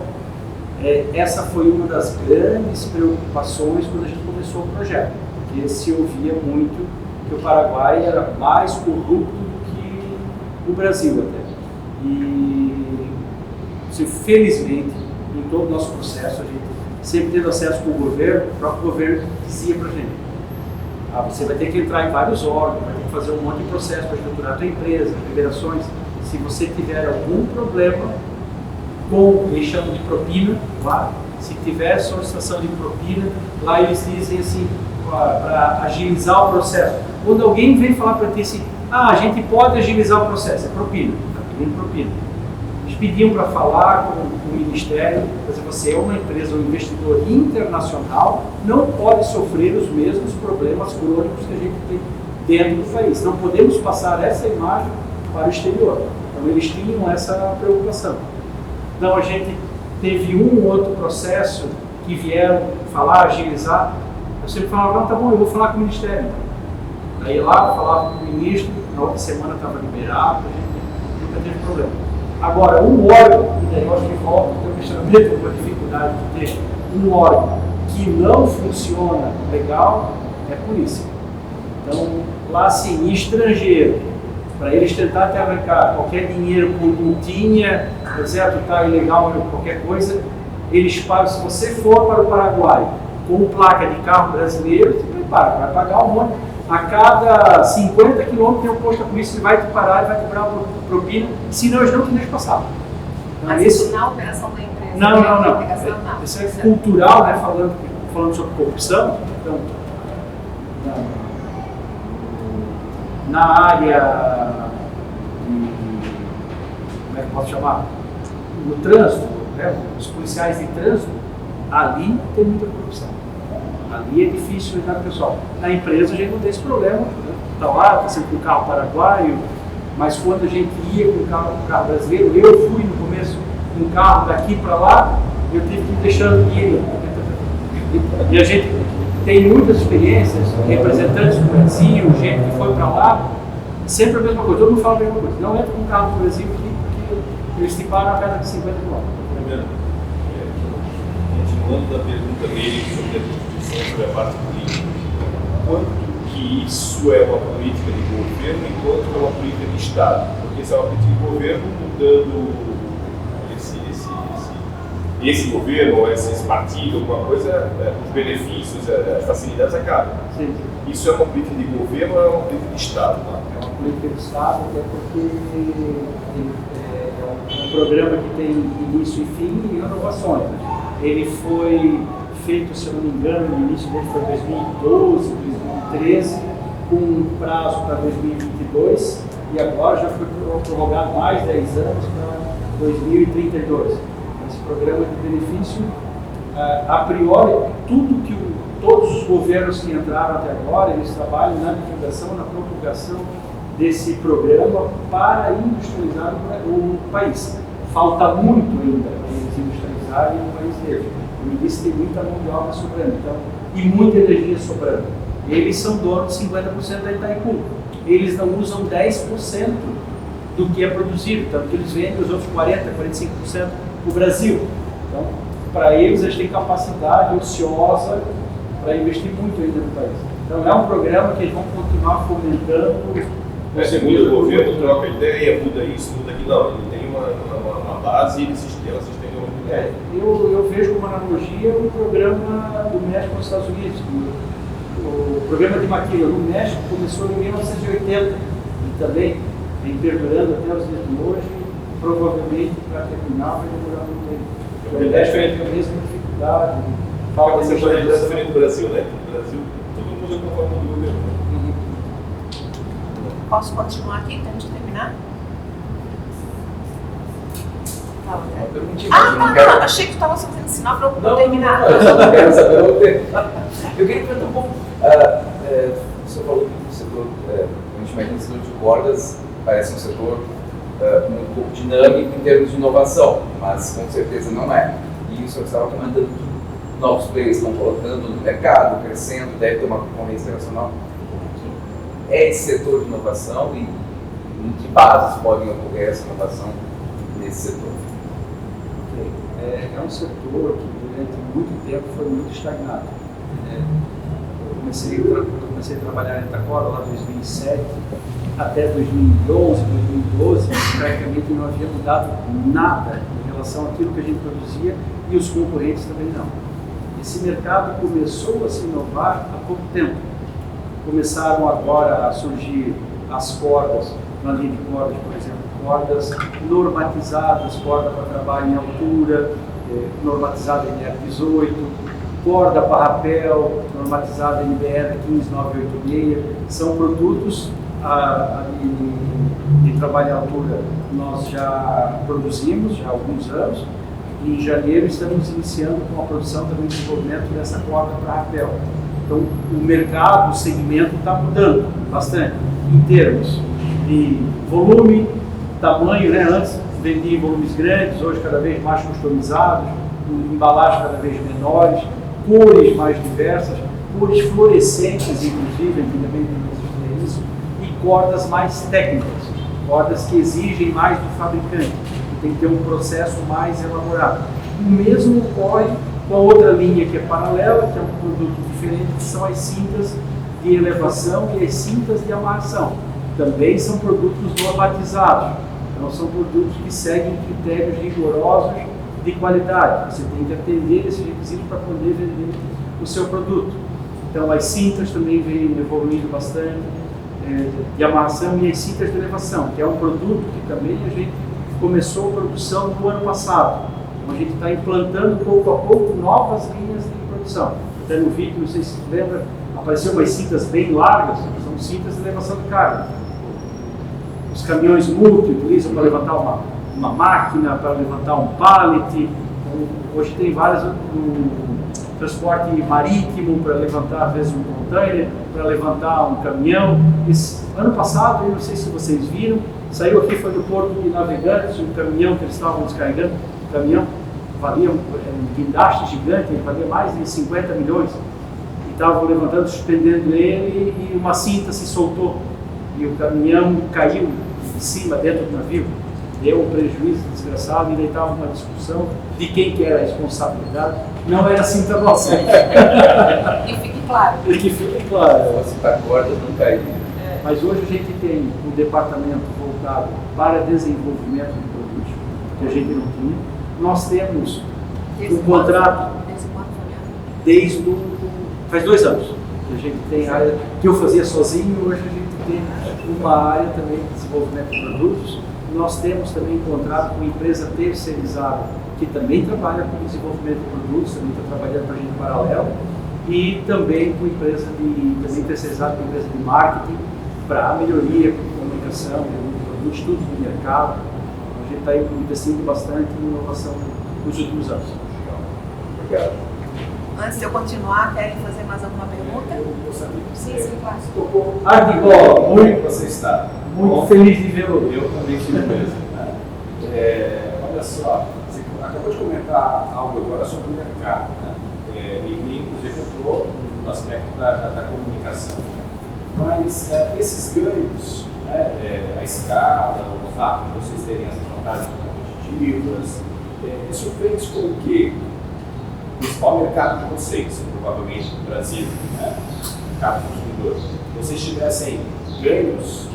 essa foi uma das grandes preocupações quando a gente começou o projeto, porque se ouvia muito que o Paraguai era mais corrupto do que o Brasil até. E felizmente, em todo o nosso processo, a gente sempre teve acesso com o governo, o próprio governo dizia para a gente: você vai ter que entrar em vários órgãos, vai ter que fazer um monte de processo para estruturar a tua empresa, liberações. Se você tiver algum problema com, eles chamam de propina, lá, se tiver solicitação de propina, lá eles dizem assim, para agilizar o processo. Quando alguém vem falar para ti assim, a gente pode agilizar o processo, é propina, está pedindo propina. Eles pediam para falar com o Ministério, mas você é uma empresa, um investidor internacional, não pode sofrer os mesmos problemas crônicos que a gente tem dentro do país. Não podemos passar essa imagem para o exterior. Então eles tinham essa preocupação. Então a gente teve um ou outro processo que vieram falar, agilizar. Eu sempre falava, tá bom, eu vou falar com o Ministério. Aí lá, falava com o ministro, na outra semana estava liberado, a gente nunca teve problema. Agora, um órgão, e daí eu acho que volta o teu questionamento, com a dificuldade de ter um órgão que não funciona legal, é a polícia. Então, lá assim, estrangeiro, para eles tentar te arrancar qualquer dinheiro com continha, por exemplo, está ilegal ou qualquer coisa, eles pagam, se você for para o Paraguai com placa de carro brasileiro, você prepara, vai pagar um monte. A cada 50 quilômetros tem um posto da polícia que vai te parar e vai cobrar uma propina, senão eles não te deixam passar. Então, mas isso na operação da empresa? Não. Isso é cultural, né? Falando sobre corrupção. Então, na área de, como é que eu posso chamar? No trânsito, né? Os policiais de trânsito, ali tem muita corrupção. Ali é difícil lidar com o pessoal. Na empresa a gente não tem esse problema. Está lá, está sempre com o carro paraguaio, mas quando a gente ia com o carro brasileiro, eu fui no começo com o carro daqui para lá, eu tive que ir deixando ir. E a gente tem muitas experiências, representantes do Brasil, gente que foi para lá, sempre a mesma coisa, todo mundo fala a mesma coisa. Não entra com o carro do Brasil aqui, porque eles te param a cada 50 km. Continuando da pergunta dele sobre a parte política, quanto que isso é uma política de governo e quanto é uma política de Estado? Porque se é uma política de governo, mudando esse governo ou esses partidos, alguma coisa, os benefícios, as facilidades acabam. Sim. Isso é uma política de governo ou é uma política de Estado? Tá? É uma política de Estado, até porque é um programa que tem início e fim e inovações. Ele foi feito, se eu não me engano, no início dele foi 2012, 2013, com um prazo para 2022 e agora já foi prorrogado mais 10 anos para 2032. Esse programa de benefício, a priori, todos os governos que entraram até agora, eles trabalham na divulgação, na propagação desse programa para industrializar o país. Falta muito ainda para eles industrializarem o país deles. O início tem muita mão de obra sobrando, então, e muita energia sobrando. Eles são donos de 50% da Itaipu. Eles não usam 10% do que é produzido, tanto que eles vendem os outros 40%, 45% para o Brasil. Então, para eles têm capacidade ociosa para investir muito ainda no país. Então, é um programa que eles vão continuar fomentando. Segundo o governo, troca ideia, muda isso, muda aquilo. Não, ele tem uma base e ela se estende ao longo do tempo. Eu vejo como analogia o programa do México nos Estados Unidos. O programa de maquila no México começou em 1980 e também vem perdurando até os dias de hoje. Provavelmente para terminar vai demorar muito tempo. O México tem a mesma dificuldade. Falta de coisa diferente do Brasil, né? No Brasil, todo mundo é conforme do governo. Posso continuar aqui para a gente terminar? Não, achei que tu estava fazendo sinal para eu terminar. Eu só não quero saber. Eu queria perguntar um pouco. Você falou que o setor, a gente imagina o setor de cordas, parece um setor muito pouco dinâmico em termos de inovação, mas com certeza não é. E o senhor estava comentando que novos players estão colocando no mercado, crescendo, deve ter uma concorrência internacional. é esse setor de inovação e em que bases podem ocorrer essa inovação nesse setor? É um setor que durante muito tempo foi muito estagnado. Eu comecei a trabalhar em Itaquara lá em 2007, até 2011, 2012, praticamente não havia mudado nada em relação àquilo que a gente produzia e os concorrentes também não. Esse mercado começou a se inovar há pouco tempo. Começaram agora a surgir as cordas, na linha de cordas, por exemplo, cordas normatizadas, corda para trabalho em altura, normatizada em NR18, corda para rapel, normatizada em BR 15986, são produtos de trabalho em altura nós já produzimos já há alguns anos, e em janeiro estamos iniciando com a produção também de desenvolvimento dessa corda para rapel. Então o mercado, o segmento está mudando bastante, em termos de volume, tamanho, né? Antes vendia em volumes grandes, hoje cada vez mais customizados, embalagens cada vez menores, cores mais diversas, cores fluorescentes, inclusive, antigamente não existia isso, e cordas mais técnicas, cordas que exigem mais do fabricante, tem que ter um processo mais elaborado. O mesmo ocorre com a outra linha que é paralela, que é um produto diferente, que são as cintas de elevação e as cintas de amarração. Também são produtos normatizados, então são produtos que seguem critérios rigorosos de qualidade. Você tem que atender esses requisitos para poder vender o seu produto. Então as cintas também vêm evoluindo bastante, de amarração, e as cintas de elevação, que é um produto que também a gente começou a produção no ano passado. Então a gente está implantando pouco a pouco novas linhas de produção. Até no vídeo, não sei se você lembra, apareceu umas cintas bem largas, são cintas de elevação de carga. Os caminhões multi utilizam para levantar uma máquina, para levantar um pallet. Então, hoje tem várias, transporte marítimo para levantar às vezes um container, para levantar um caminhão. Ano passado, eu não sei se vocês viram, saiu aqui, foi do Porto de Navegantes, um caminhão que eles estavam descarregando, o caminhão valia um guindaste gigante, ele valia mais de 50 milhões, e estavam levantando, suspendendo ele, e uma cinta se soltou, e o caminhão caiu de cima, dentro do navio, deu um prejuízo desgraçado, e daí estava uma discussão de quem que era a responsabilidade. Não era a cinta nossa. E fique claro. E que fique claro. Se para corda não caiu. Mas hoje a gente tem um departamento voltado para desenvolvimento de produtos, que a gente não tinha. Nós temos um contrato desde faz 2 anos. Que a gente tem a área que eu fazia sozinho, hoje a gente tem uma área também de desenvolvimento de produtos. Nós temos também um contrato com empresa terceirizada, que também trabalha com desenvolvimento de produtos, também está trabalhando para a gente em paralelo, e também com empresa também terceirizada com empresa de marketing, para a melhoria, comunicação, estudos do mercado. A gente está investindo bastante em inovação nos últimos anos. Obrigado. Antes de eu continuar, querem fazer mais alguma pergunta? Sim, claro. Ardigol, Como é que você está? muito feliz de vê-lo. Eu também estive mesmo. Olha só, você acabou de comentar algo agora sobre o mercado, né? E inclusive entrou no aspecto da comunicação. Mas esses ganhos, né, a escala, o fato de vocês terem as vantagens competitivas, isso fez com que o principal mercado de vocês, provavelmente no Brasil, né, mercado consumidor, vocês tivessem ganhos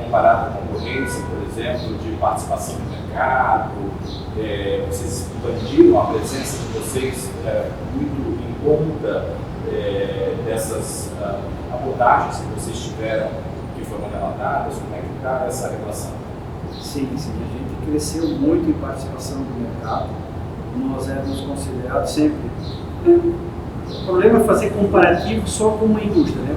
comparado à concorrência, por exemplo, de participação no mercado, vocês expandiram a presença de vocês muito em conta dessas abordagens que vocês tiveram, que foram relatadas. Como é que está essa relação? Sim, a gente cresceu muito em participação do mercado. Nós éramos considerados sempre... O problema é fazer comparativo só com uma indústria, né?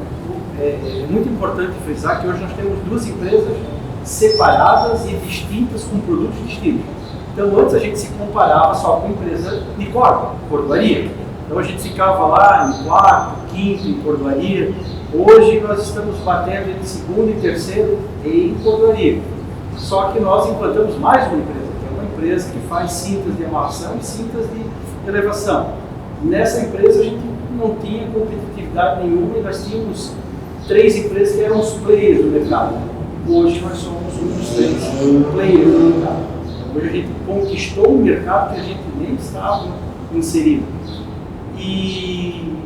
É muito importante frisar que hoje nós temos 2 empresas separadas e distintas com produtos distintos. Então antes a gente se comparava só com empresa de cordoaria. Então a gente ficava lá em 4º, 5º em cordoaria. Hoje nós estamos batendo entre 2º e 3º em cordoaria. Só que nós implantamos mais uma empresa, que é uma empresa que faz cintas de amarração e cintas de elevação. Nessa empresa a gente não tinha competitividade nenhuma e nós tínhamos 3 empresas que eram os players do mercado. Hoje nós somos um dos 3 players do mercado. Hoje a gente conquistou um mercado que a gente nem estava inserido. E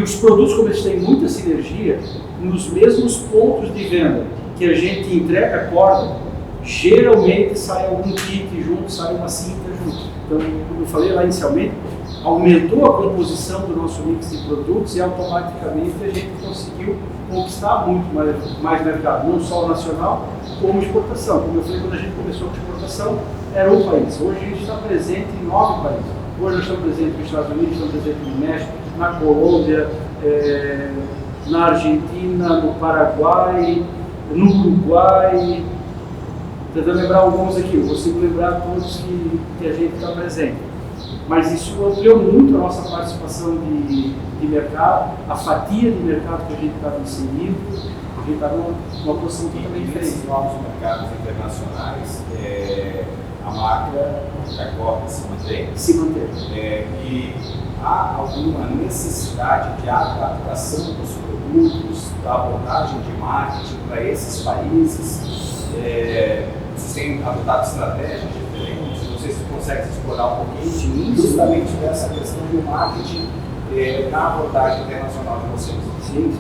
os produtos, como eles têm muita sinergia, nos mesmos pontos de venda que a gente entrega a corda, geralmente sai algum kit junto, sai uma cinta junto. Então, como eu falei lá inicialmente, aumentou a composição do nosso mix de produtos e automaticamente a gente conseguiu conquistar muito mais mercado, não só nacional, como exportação. Como eu falei, quando a gente começou com exportação, era um país. Hoje a gente está presente em 9 países. Hoje nós estamos presentes nos Estados Unidos, estamos presentes no México, na Colômbia, na Argentina, no Paraguai, no Uruguai. Tentando lembrar alguns aqui, eu consigo lembrar todos que a gente está presente. Mas isso ampliou muito a nossa participação de mercado, a fatia de mercado que a gente estava inserido, a gente está numa posição totalmente diferente. Nesses novos mercados internacionais, a marca da Corda se mantém? Se mantém. E há alguma necessidade de adaptação dos produtos, da abordagem de marketing para esses países? Vocês têm adotado estratégias diferentes? Não sei se você consegue explorar um pouquinho justamente dessa questão do marketing na abordagem internacional de vocês. Sim.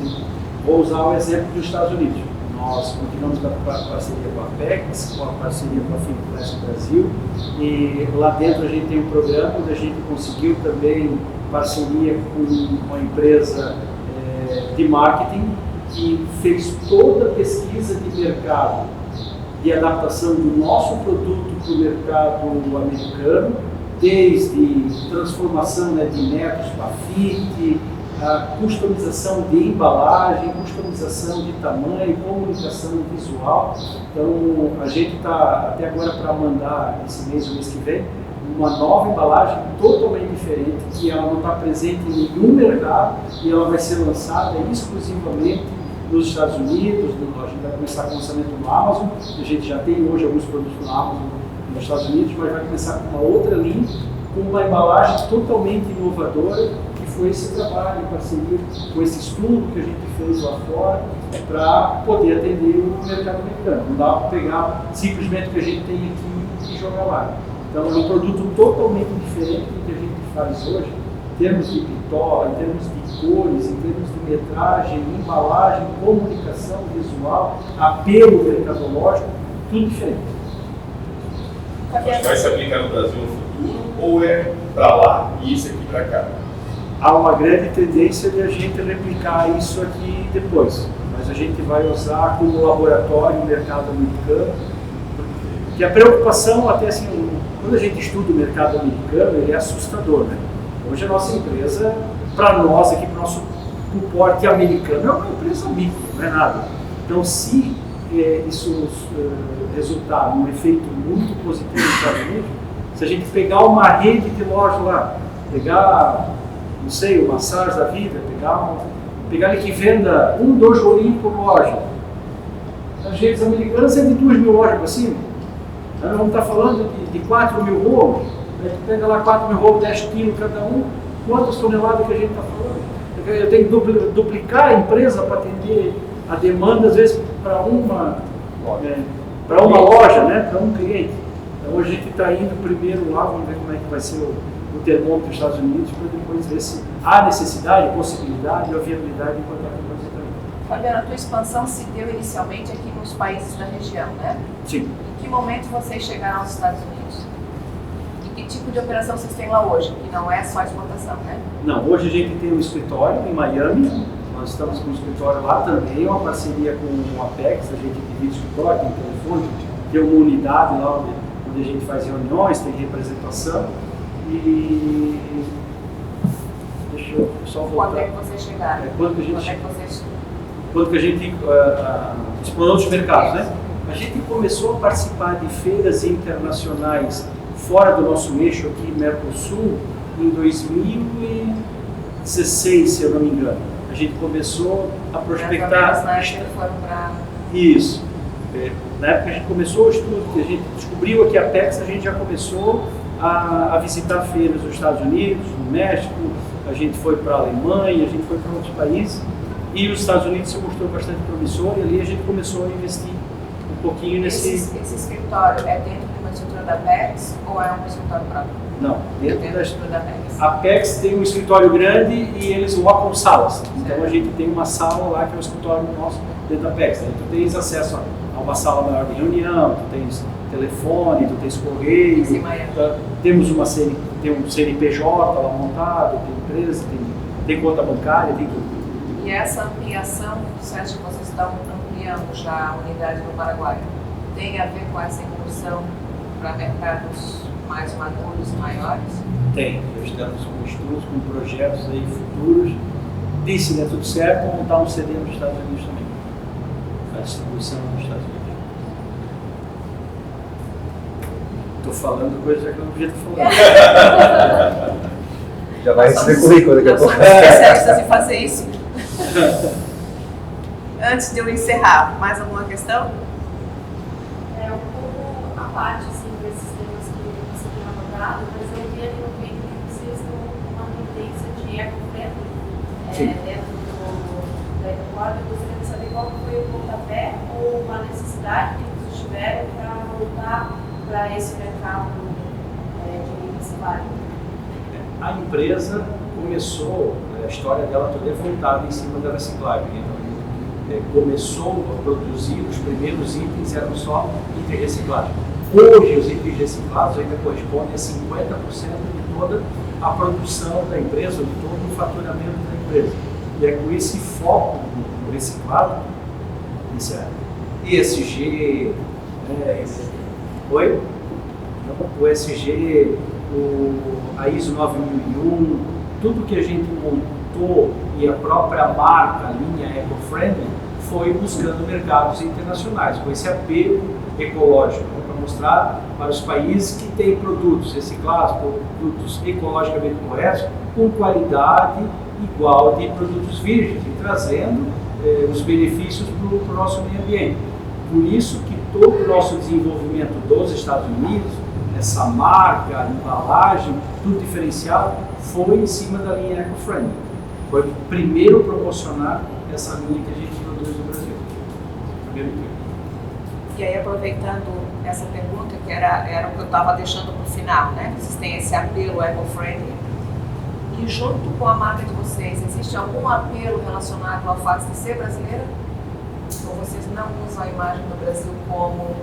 Vou usar o exemplo dos Estados Unidos. Nós continuamos com a parceria com a Apex, com a parceria com a Finclass Brasil, e lá dentro a gente tem um programa onde a gente conseguiu também parceria com uma empresa de marketing que fez toda a pesquisa de mercado de adaptação do nosso produto para o mercado americano, desde transformação de metros para fit, a customização de embalagem, customização de tamanho, comunicação visual. Então a gente está até agora para mandar esse mês ou mês que vem uma nova embalagem totalmente diferente, que ela não está presente em nenhum mercado e ela vai ser lançada exclusivamente nos Estados Unidos. A gente vai começar com o lançamento no Amazon, a gente já tem hoje alguns produtos no Amazon nos Estados Unidos, mas vai começar com uma outra linha, com uma embalagem totalmente inovadora, que foi esse trabalho em parceria com esse estudo que a gente fez lá fora para poder atender o mercado americano. Não dá para pegar simplesmente o que a gente tem aqui e jogar lá. Então é um produto totalmente diferente do que a gente faz hoje, em termos de bitola, em termos de cores, em termos de metragem, embalagem, comunicação visual, apelo mercadológico, tudo diferente. Vai se aplicar no Brasil no futuro ou é para lá e isso aqui para cá? Há uma grande tendência de a gente replicar isso aqui depois, mas a gente vai usar como laboratório no mercado americano, que a preocupação até assim, quando a gente estuda o mercado americano, ele é assustador, né? Hoje a nossa empresa, para nós aqui, para o nosso porte americano, é uma empresa micro, não é nada. Então se isso resultar num efeito muito positivo nos Estados Unidos, se a gente pegar uma rede de lojas lá, pegar, não sei, uma SARS da vida, pegar ali que venda 2 rolinhos por loja, as redes americanas é de 2.000 lojas para cima. Nós vamos estar falando de 4.000 rolos, né? Pega lá 4.000 rolos, 10 quilos cada um, quantas toneladas que a gente está falando? Eu tenho que duplicar a empresa para atender a demanda, às vezes, para uma loja, né? Para um cliente. Então a gente está indo primeiro lá, vamos ver como é que vai ser o termômetro dos Estados Unidos, para depois ver se há necessidade, possibilidade ou viabilidade de implantar aqui no Brasil também. Fabiana, a tua expansão se deu inicialmente aqui nos países da região, né? Sim. Em que momento vocês chegaram aos Estados Unidos? E que tipo de operação vocês têm lá hoje? Que não é só exportação, né? Não, hoje a gente tem um escritório em Miami, nós estamos com um escritório lá também, uma parceria com a Apex, a gente divide escritório, tem telefone, tem uma unidade lá onde a gente faz reuniões, tem representação e... Deixa eu só voltar. Quando é que vocês chegaram? Quando que a gente explorou os mercados, né? A gente começou a participar de feiras internacionais fora do nosso eixo aqui, Mercosul, em 2016, se eu não me engano. A gente começou a prospectar. Na época foram para... Isso. Na época a gente começou o estudo, que a gente descobriu aqui a Apex, a gente já começou a visitar feiras nos Estados Unidos, no México, a gente foi para a Alemanha, a gente foi para outros países. E os Estados Unidos se mostrou bastante promissor e ali a gente começou a investir um pouquinho nesse... Esse escritório é dentro de uma estrutura da Apex ou é um escritório próprio? Não, dentro da estrutura da Apex. A Apex tem um escritório grande e eles locam salas. Então a gente tem uma sala lá que é o escritório nosso dentro da Apex. Aí tu tens acesso a uma sala maior de reunião, tu tens telefone, tu tens correio, temos tem um CNPJ lá montado, tem empresa, tem conta bancária, tem tudo. E essa ampliação, você acha que vocês estão ampliando já a unidade no Paraguai, tem a ver com essa incursão para mercados mais maduros e maiores? Tem. Estamos com estudos, com projetos aí futuros. Se der tudo certo, montar um CD nos Estados Unidos também. A distribuição nos Estados Unidos. Estou falando coisa que eu não podia estar falando. Já vai receber currículo daqui a pouco. Nós somos especialistas em fazer isso. Antes de eu encerrar, mais alguma questão? Um pouco a parte assim, desses temas que você tem abordado, mas eu vi ali no vídeo que vocês estão com uma tendência de eco-friendly dentro da Ecocorp. Eu gostaria de saber qual foi o pontapé ou uma necessidade que vocês tiveram para voltar para esse mercado de reciclagem. A empresa começou, a história dela toda é voltada em cima da reciclagem. Então, começou a produzir, os primeiros itens eram só itens reciclados. Hoje, os itens reciclados ainda correspondem a 50% de toda a produção da empresa, de todo o faturamento da empresa. E é com esse foco no reciclado, isso é ESG, o ESG, a ISO 9001, tudo que a gente montou e a própria marca, a linha Eco-Friendly, foi buscando mercados internacionais, com esse apelo ecológico, para mostrar para os países que têm produtos reciclados, produtos ecologicamente corretos, com qualidade igual de produtos virgens, e trazendo os benefícios para o nosso meio ambiente. Por isso que todo o nosso desenvolvimento dos Estados Unidos, essa marca, embalagem, tudo diferenciado, foi em cima da linha Eco-Friendly. Foi o primeiro promocionar essa linha que a gente produz no Brasil. E aí, aproveitando essa pergunta, que era o que eu estava deixando para o final, né? Vocês têm esse apelo Eco-Friendly. E junto com a marca de vocês, existe algum apelo relacionado ao fato de ser brasileira? Ou vocês não usam a imagem do Brasil como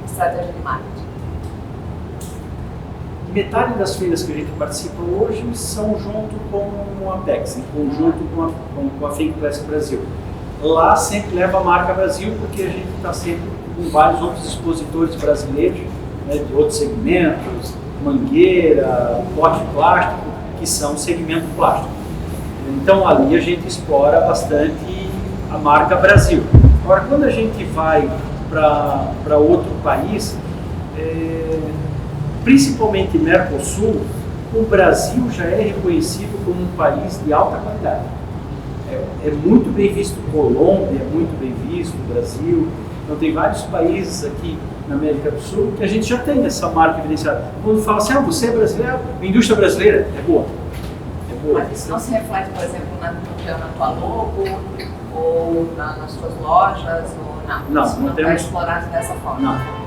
estratégia de marketing? Metade das feiras que a gente participa hoje são junto com a Apex, em conjunto com a Think Plastic Brasil. Lá sempre leva a marca Brasil, porque a gente está sempre com vários outros expositores brasileiros, né, de outros segmentos, mangueira, pote plástico, que são segmento plástico. Então ali a gente explora bastante a marca Brasil. Agora, quando a gente vai para outro país, principalmente Mercosul, o Brasil já é reconhecido como um país de alta qualidade. É muito bem visto Colômbia, é muito bem visto o Brasil. Então tem vários países aqui na América do Sul que a gente já tem essa marca evidenciada. Quando fala assim, você é brasileiro, a indústria brasileira é boa. Mas isso não se reflete, por exemplo, na tua logo, ou nas tuas lojas, ou não? Não, isso não é explorado dessa forma? Não.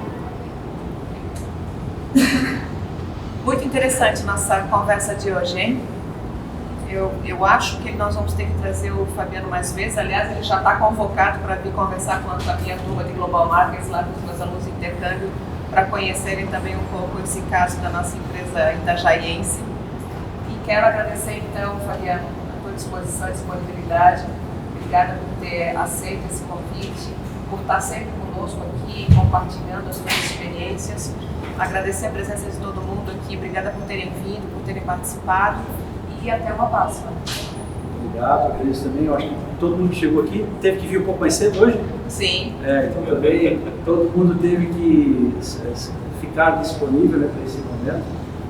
Muito interessante nossa conversa de hoje, hein? Eu acho que nós vamos ter que trazer o Fabiano mais vezes. Aliás, ele já está convocado para vir conversar com a minha turma de Global Markets, lá com os meus alunos de intercâmbio, para conhecerem também um pouco esse caso da nossa empresa itajaiense. E quero agradecer, então, Fabiano, a tua disposição e disponibilidade. Obrigada por ter aceito esse convite, por estar sempre conosco aqui, compartilhando as suas experiências. Agradecer a presença de todo mundo aqui. Obrigada por terem vindo, por terem participado. E até uma próxima. Obrigado, agradeço também. Eu acho que todo mundo chegou aqui, teve que vir um pouco mais cedo hoje? Sim. Então também todo mundo teve que ficar disponível, né, para esse momento.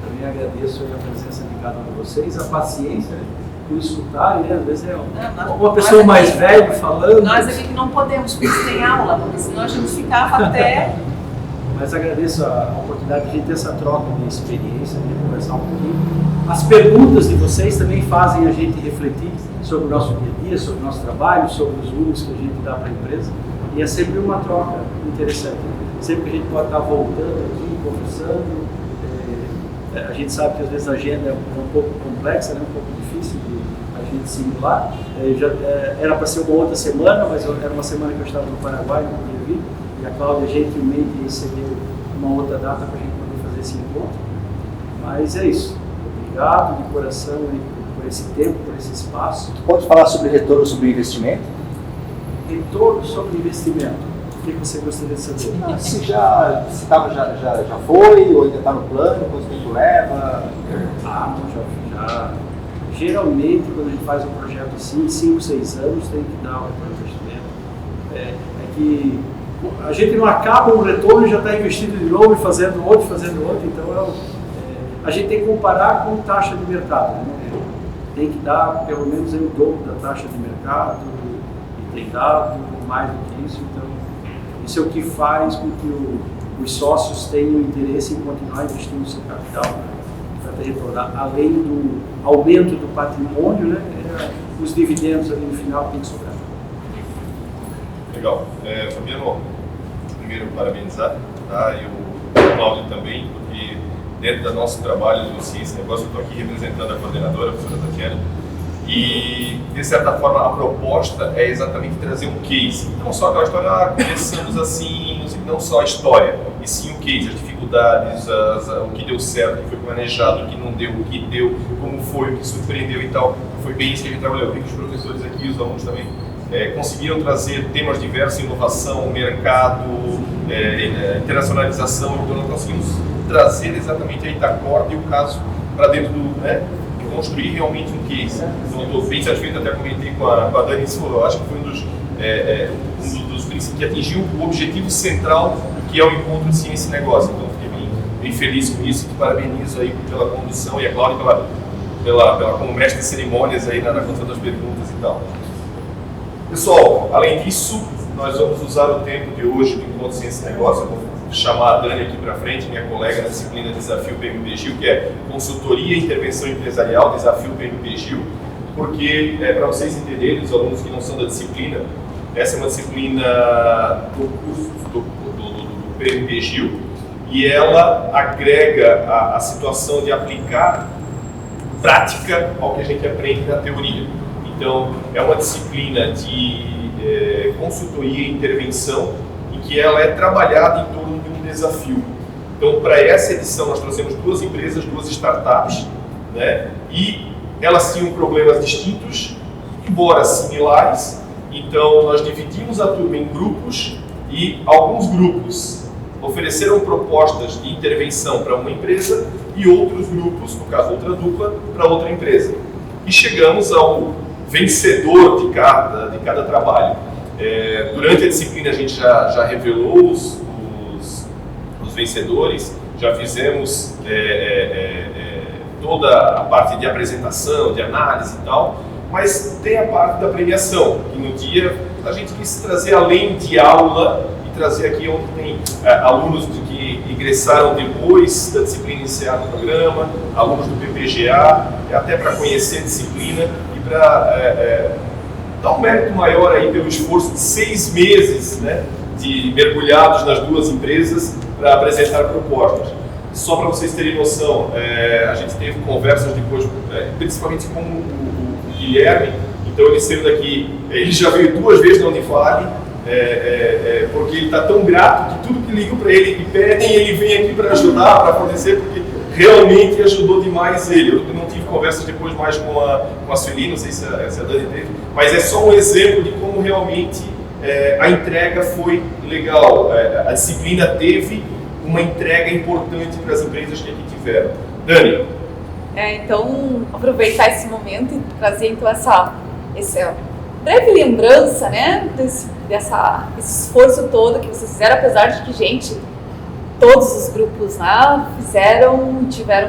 Também agradeço a presença de cada um de vocês, a paciência, né, por escutarem, né? Às vezes é uma pessoa mais velha falando. Nós aqui que não podemos, porque isso tem aula, porque senão a gente ficava até... Mas agradeço a oportunidade de a gente ter essa troca de experiência, de conversar um pouquinho. As perguntas de vocês também fazem a gente refletir sobre o nosso dia a dia, sobre o nosso trabalho, sobre os rumos que a gente dá para a empresa. E é sempre uma troca interessante. Sempre que a gente pode estar voltando aqui, conversando. A gente sabe que às vezes a agenda é um pouco complexa, né? Um pouco difícil de a gente simular. Era para ser uma outra semana, mas era uma semana que eu estava no Paraguai, não podia vir. E a Cláudia gentilmente recebeu uma outra data para a gente poder fazer esse encontro. Mas é isso. Obrigado de coração por esse tempo, por esse espaço. Pode falar sobre retorno sobre investimento? Retorno sobre investimento. O que você gostaria de saber? Se já foi, ou ainda está no plano, quanto tempo leva? Já. Geralmente, quando a gente faz um projeto assim, 5, 6 anos, tem que dar um retorno de investimento. É que a gente não acaba um retorno e já está investindo de novo e fazendo outro, então a gente tem que comparar com taxa de mercado, né? Tem que dar pelo menos o dobro da taxa de mercado e tem dado mais do que isso, então isso é o que faz com que os sócios tenham interesse em continuar investindo no seu capital, né? Para retornar, além do aumento do patrimônio, né? Os dividendos ali no final tem que sobrar. Legal. Fabiano, primeiro parabenizar, tá? E o Cláudio também, porque dentro do nosso trabalho de ciência e negócio, eu estou aqui representando a coordenadora, a professora Tatiana, e de certa forma a proposta é exatamente trazer um case, não só aquela história, começamos assim, não só a história, e sim o case, as dificuldades, o que deu certo, o que foi planejado, o que não deu, o que deu, como foi, o que surpreendeu e tal. Foi bem isso que a gente trabalhou. Eu vi que os professores aqui, os alunos também, conseguiram trazer temas diversos, inovação, mercado, internacionalização, então nós conseguimos trazer exatamente a Itacorda e o caso para dentro do, construir realmente um case. Então eu estou bem satisfeito, até comentei com a Dani, eu acho que foi um dos princípios que atingiu o objetivo central, que é o encontro de ciência e negócio. Então fiquei bem feliz com isso, e parabenizo aí pela condução e a Cláudia como mestre de cerimônias aí na condução das perguntas e tal. Pessoal, além disso, nós vamos usar o tempo de hoje do encontro de ciência e negócio. Eu vou chamar a Dani aqui para frente, minha colega na disciplina Desafio PMP-Gil, que é Consultoria e Intervenção Empresarial, Desafio PMP-Gil, porque, para vocês entenderem, os alunos que não são da disciplina, essa é uma disciplina do curso do PMP-Gil, e ela agrega a situação de aplicar prática ao que a gente aprende na teoria. Então, é uma disciplina de consultoria e intervenção, em que ela é trabalhada em torno de um desafio. Então, para essa edição, nós trouxemos 2 empresas, 2 startups, né? E elas tinham problemas distintos, embora similares. Então, nós dividimos a turma em grupos e alguns grupos ofereceram propostas de intervenção para uma empresa e outros grupos, no caso outra dupla, para outra empresa. E chegamos ao vencedor de cada trabalho. Durante a disciplina a gente já revelou os vencedores, já fizemos toda a parte de apresentação, de análise e tal, mas tem a parte da premiação, que no dia a gente quis trazer além de aula e trazer aqui onde tem alunos que ingressaram depois da disciplina iniciar no programa, alunos do PPGA, até para conhecer a disciplina e para dar um mérito maior aí pelo esforço de 6 meses, né, de mergulhados nas 2 empresas para apresentar propostas. Só para vocês terem noção, a gente teve conversas depois, principalmente com o Guilherme, então ele saiu daqui, ele já veio 2 vezes na Unifag, porque ele está tão grato que tudo que ligam para ele e pedem, ele vem aqui para ajudar, para fornecer, porque realmente ajudou demais ele. Eu não tive conversas depois mais com a Sueli, não sei se a Dani teve, mas é só um exemplo de como realmente a entrega foi legal. A disciplina teve uma entrega importante para as empresas que aqui tiveram. Dani? Então, aproveitar esse momento e trazer então essa breve lembrança, né, desse esforço todo que vocês fizeram, apesar de que, todos os grupos lá tiveram um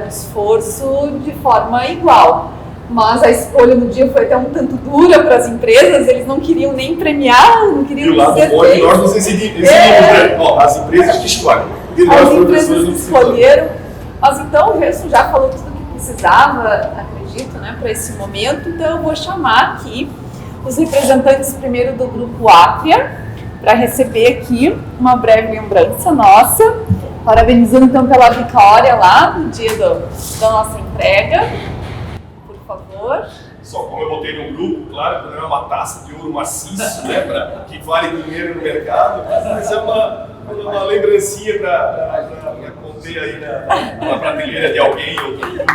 esforço de forma igual. Mas a escolha no dia foi até um tanto dura para as empresas, eles não queriam nem premiar, não queriam dizer. E o lado bom é que nós nos exibimos, né? As empresas que escolhem. As empresas que escolheram. Mas então o Gerson já falou tudo o que precisava, acredito. acredito, né, para esse momento. Então eu vou chamar aqui os representantes primeiro do Grupo Átria para receber aqui uma breve lembrança nossa, parabenizando então pela vitória lá no dia da nossa entrega. Por favor. Só como eu botei no grupo, claro que não é uma taça de ouro maciço, né, que vale dinheiro no mercado, mas é uma lembrancinha para conter aí na prateleira de alguém ou do grupo.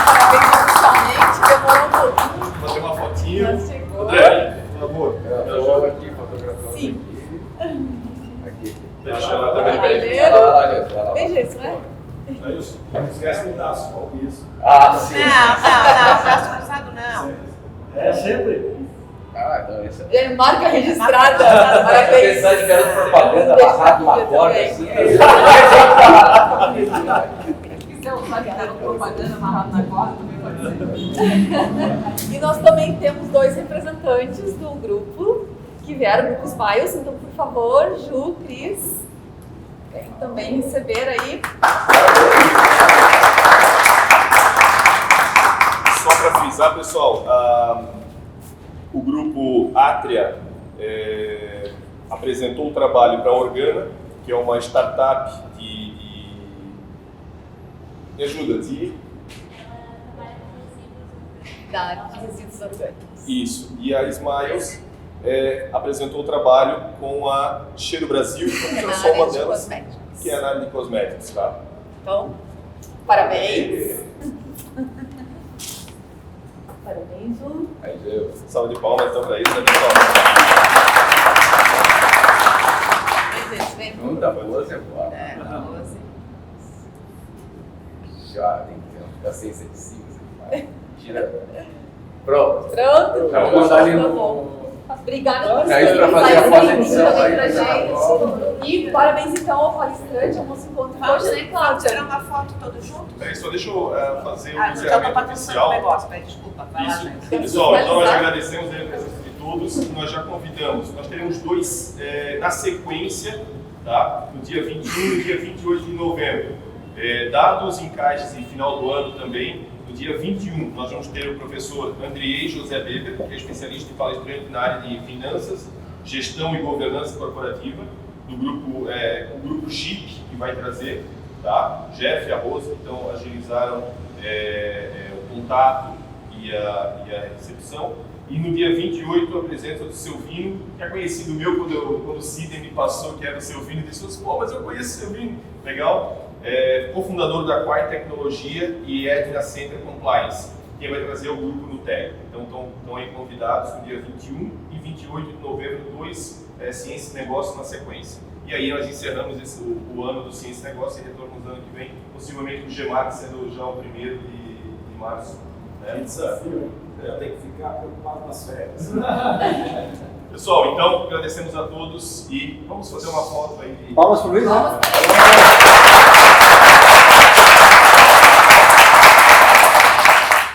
Parabéns oficialmente, demorou um pouquinho. Fazer uma fotinha. André, por favor. Eu vou aqui fotografando. Sim. Aqui. Deixa ela também. Veja isso, né? Não esquece do braço, qual isso? Ah, sim. Não, braço cruzado não. É sempre. Ah, então isso É marca registrada. Parabéns. Pensar de garoto propaganda amarrado na porta assim. Se quiser usar garoto propaganda amarrado na corda, também pode ser. E nós também temos 2 representantes do grupo que vieram do Grupo Smiles. Então, por favor, Ju, Cris, vem também receber aí. Só para frisar, pessoal, o grupo Átria apresentou um trabalho para a Organa, que é uma startup me ajuda, de resíduos orgânicos. Isso. E a Smiles apresentou o trabalho com a Cheiro Brasil, que é só uma delas, que é a área de cosméticos, tá? Então, parabéns. Parabéns, Ju. Aí, salve de palmas então para isso, né, pessoal? Muita pose agora. Já tem que ter uma paciência de cima. Tira. Pronto. Pronto. Já vou mandar ali Tá no. bom. Obrigada por Aí para fazer a foto edição aí pra gente. E parabéns então ao palestrante, ao nosso encontro. Vamos tirar uma foto todos juntos? Peraí, só deixa eu fazer o Já encerramento estou patrocinando o oficial. negócio, desculpa. Vai lá, Isso. gente. Pessoal, então nós agradecemos a presença de todos e nós já convidamos. Nós teremos 2 na sequência, tá? No dia 21 e no dia 28 de novembro. Dados os encaixes em final do ano também, no dia 21 nós vamos ter o professor Andriei José Weber, que é especialista e palestrante na área de finanças, gestão e governança corporativa, do grupo, o grupo GIP, que vai trazer, tá? Jeff e a Rosa, então agilizaram o contato e a recepção. E no dia 28 a presença do Silvino, que é conhecido meu quando o Sidney me passou que era o Silvino, e disse: pô, mas eu conheço o Silvino, legal. Cofundador da Quai Tecnologia e Edna Center Compliance, que vai trazer o grupo no TEG. Então estão aí convidados no dia 21 e 28 de novembro, 2 Ciência e Negócio na sequência. E aí nós encerramos o ano do Ciência e Negócio e retornamos no ano que vem, possivelmente o GEMAC sendo já o 1º de março. Que desafio, hein? Eu tenho que ficar preocupado nas férias. Pessoal, então agradecemos a todos e vamos fazer uma foto aí. Palmas para o Luiz, né? Vamos.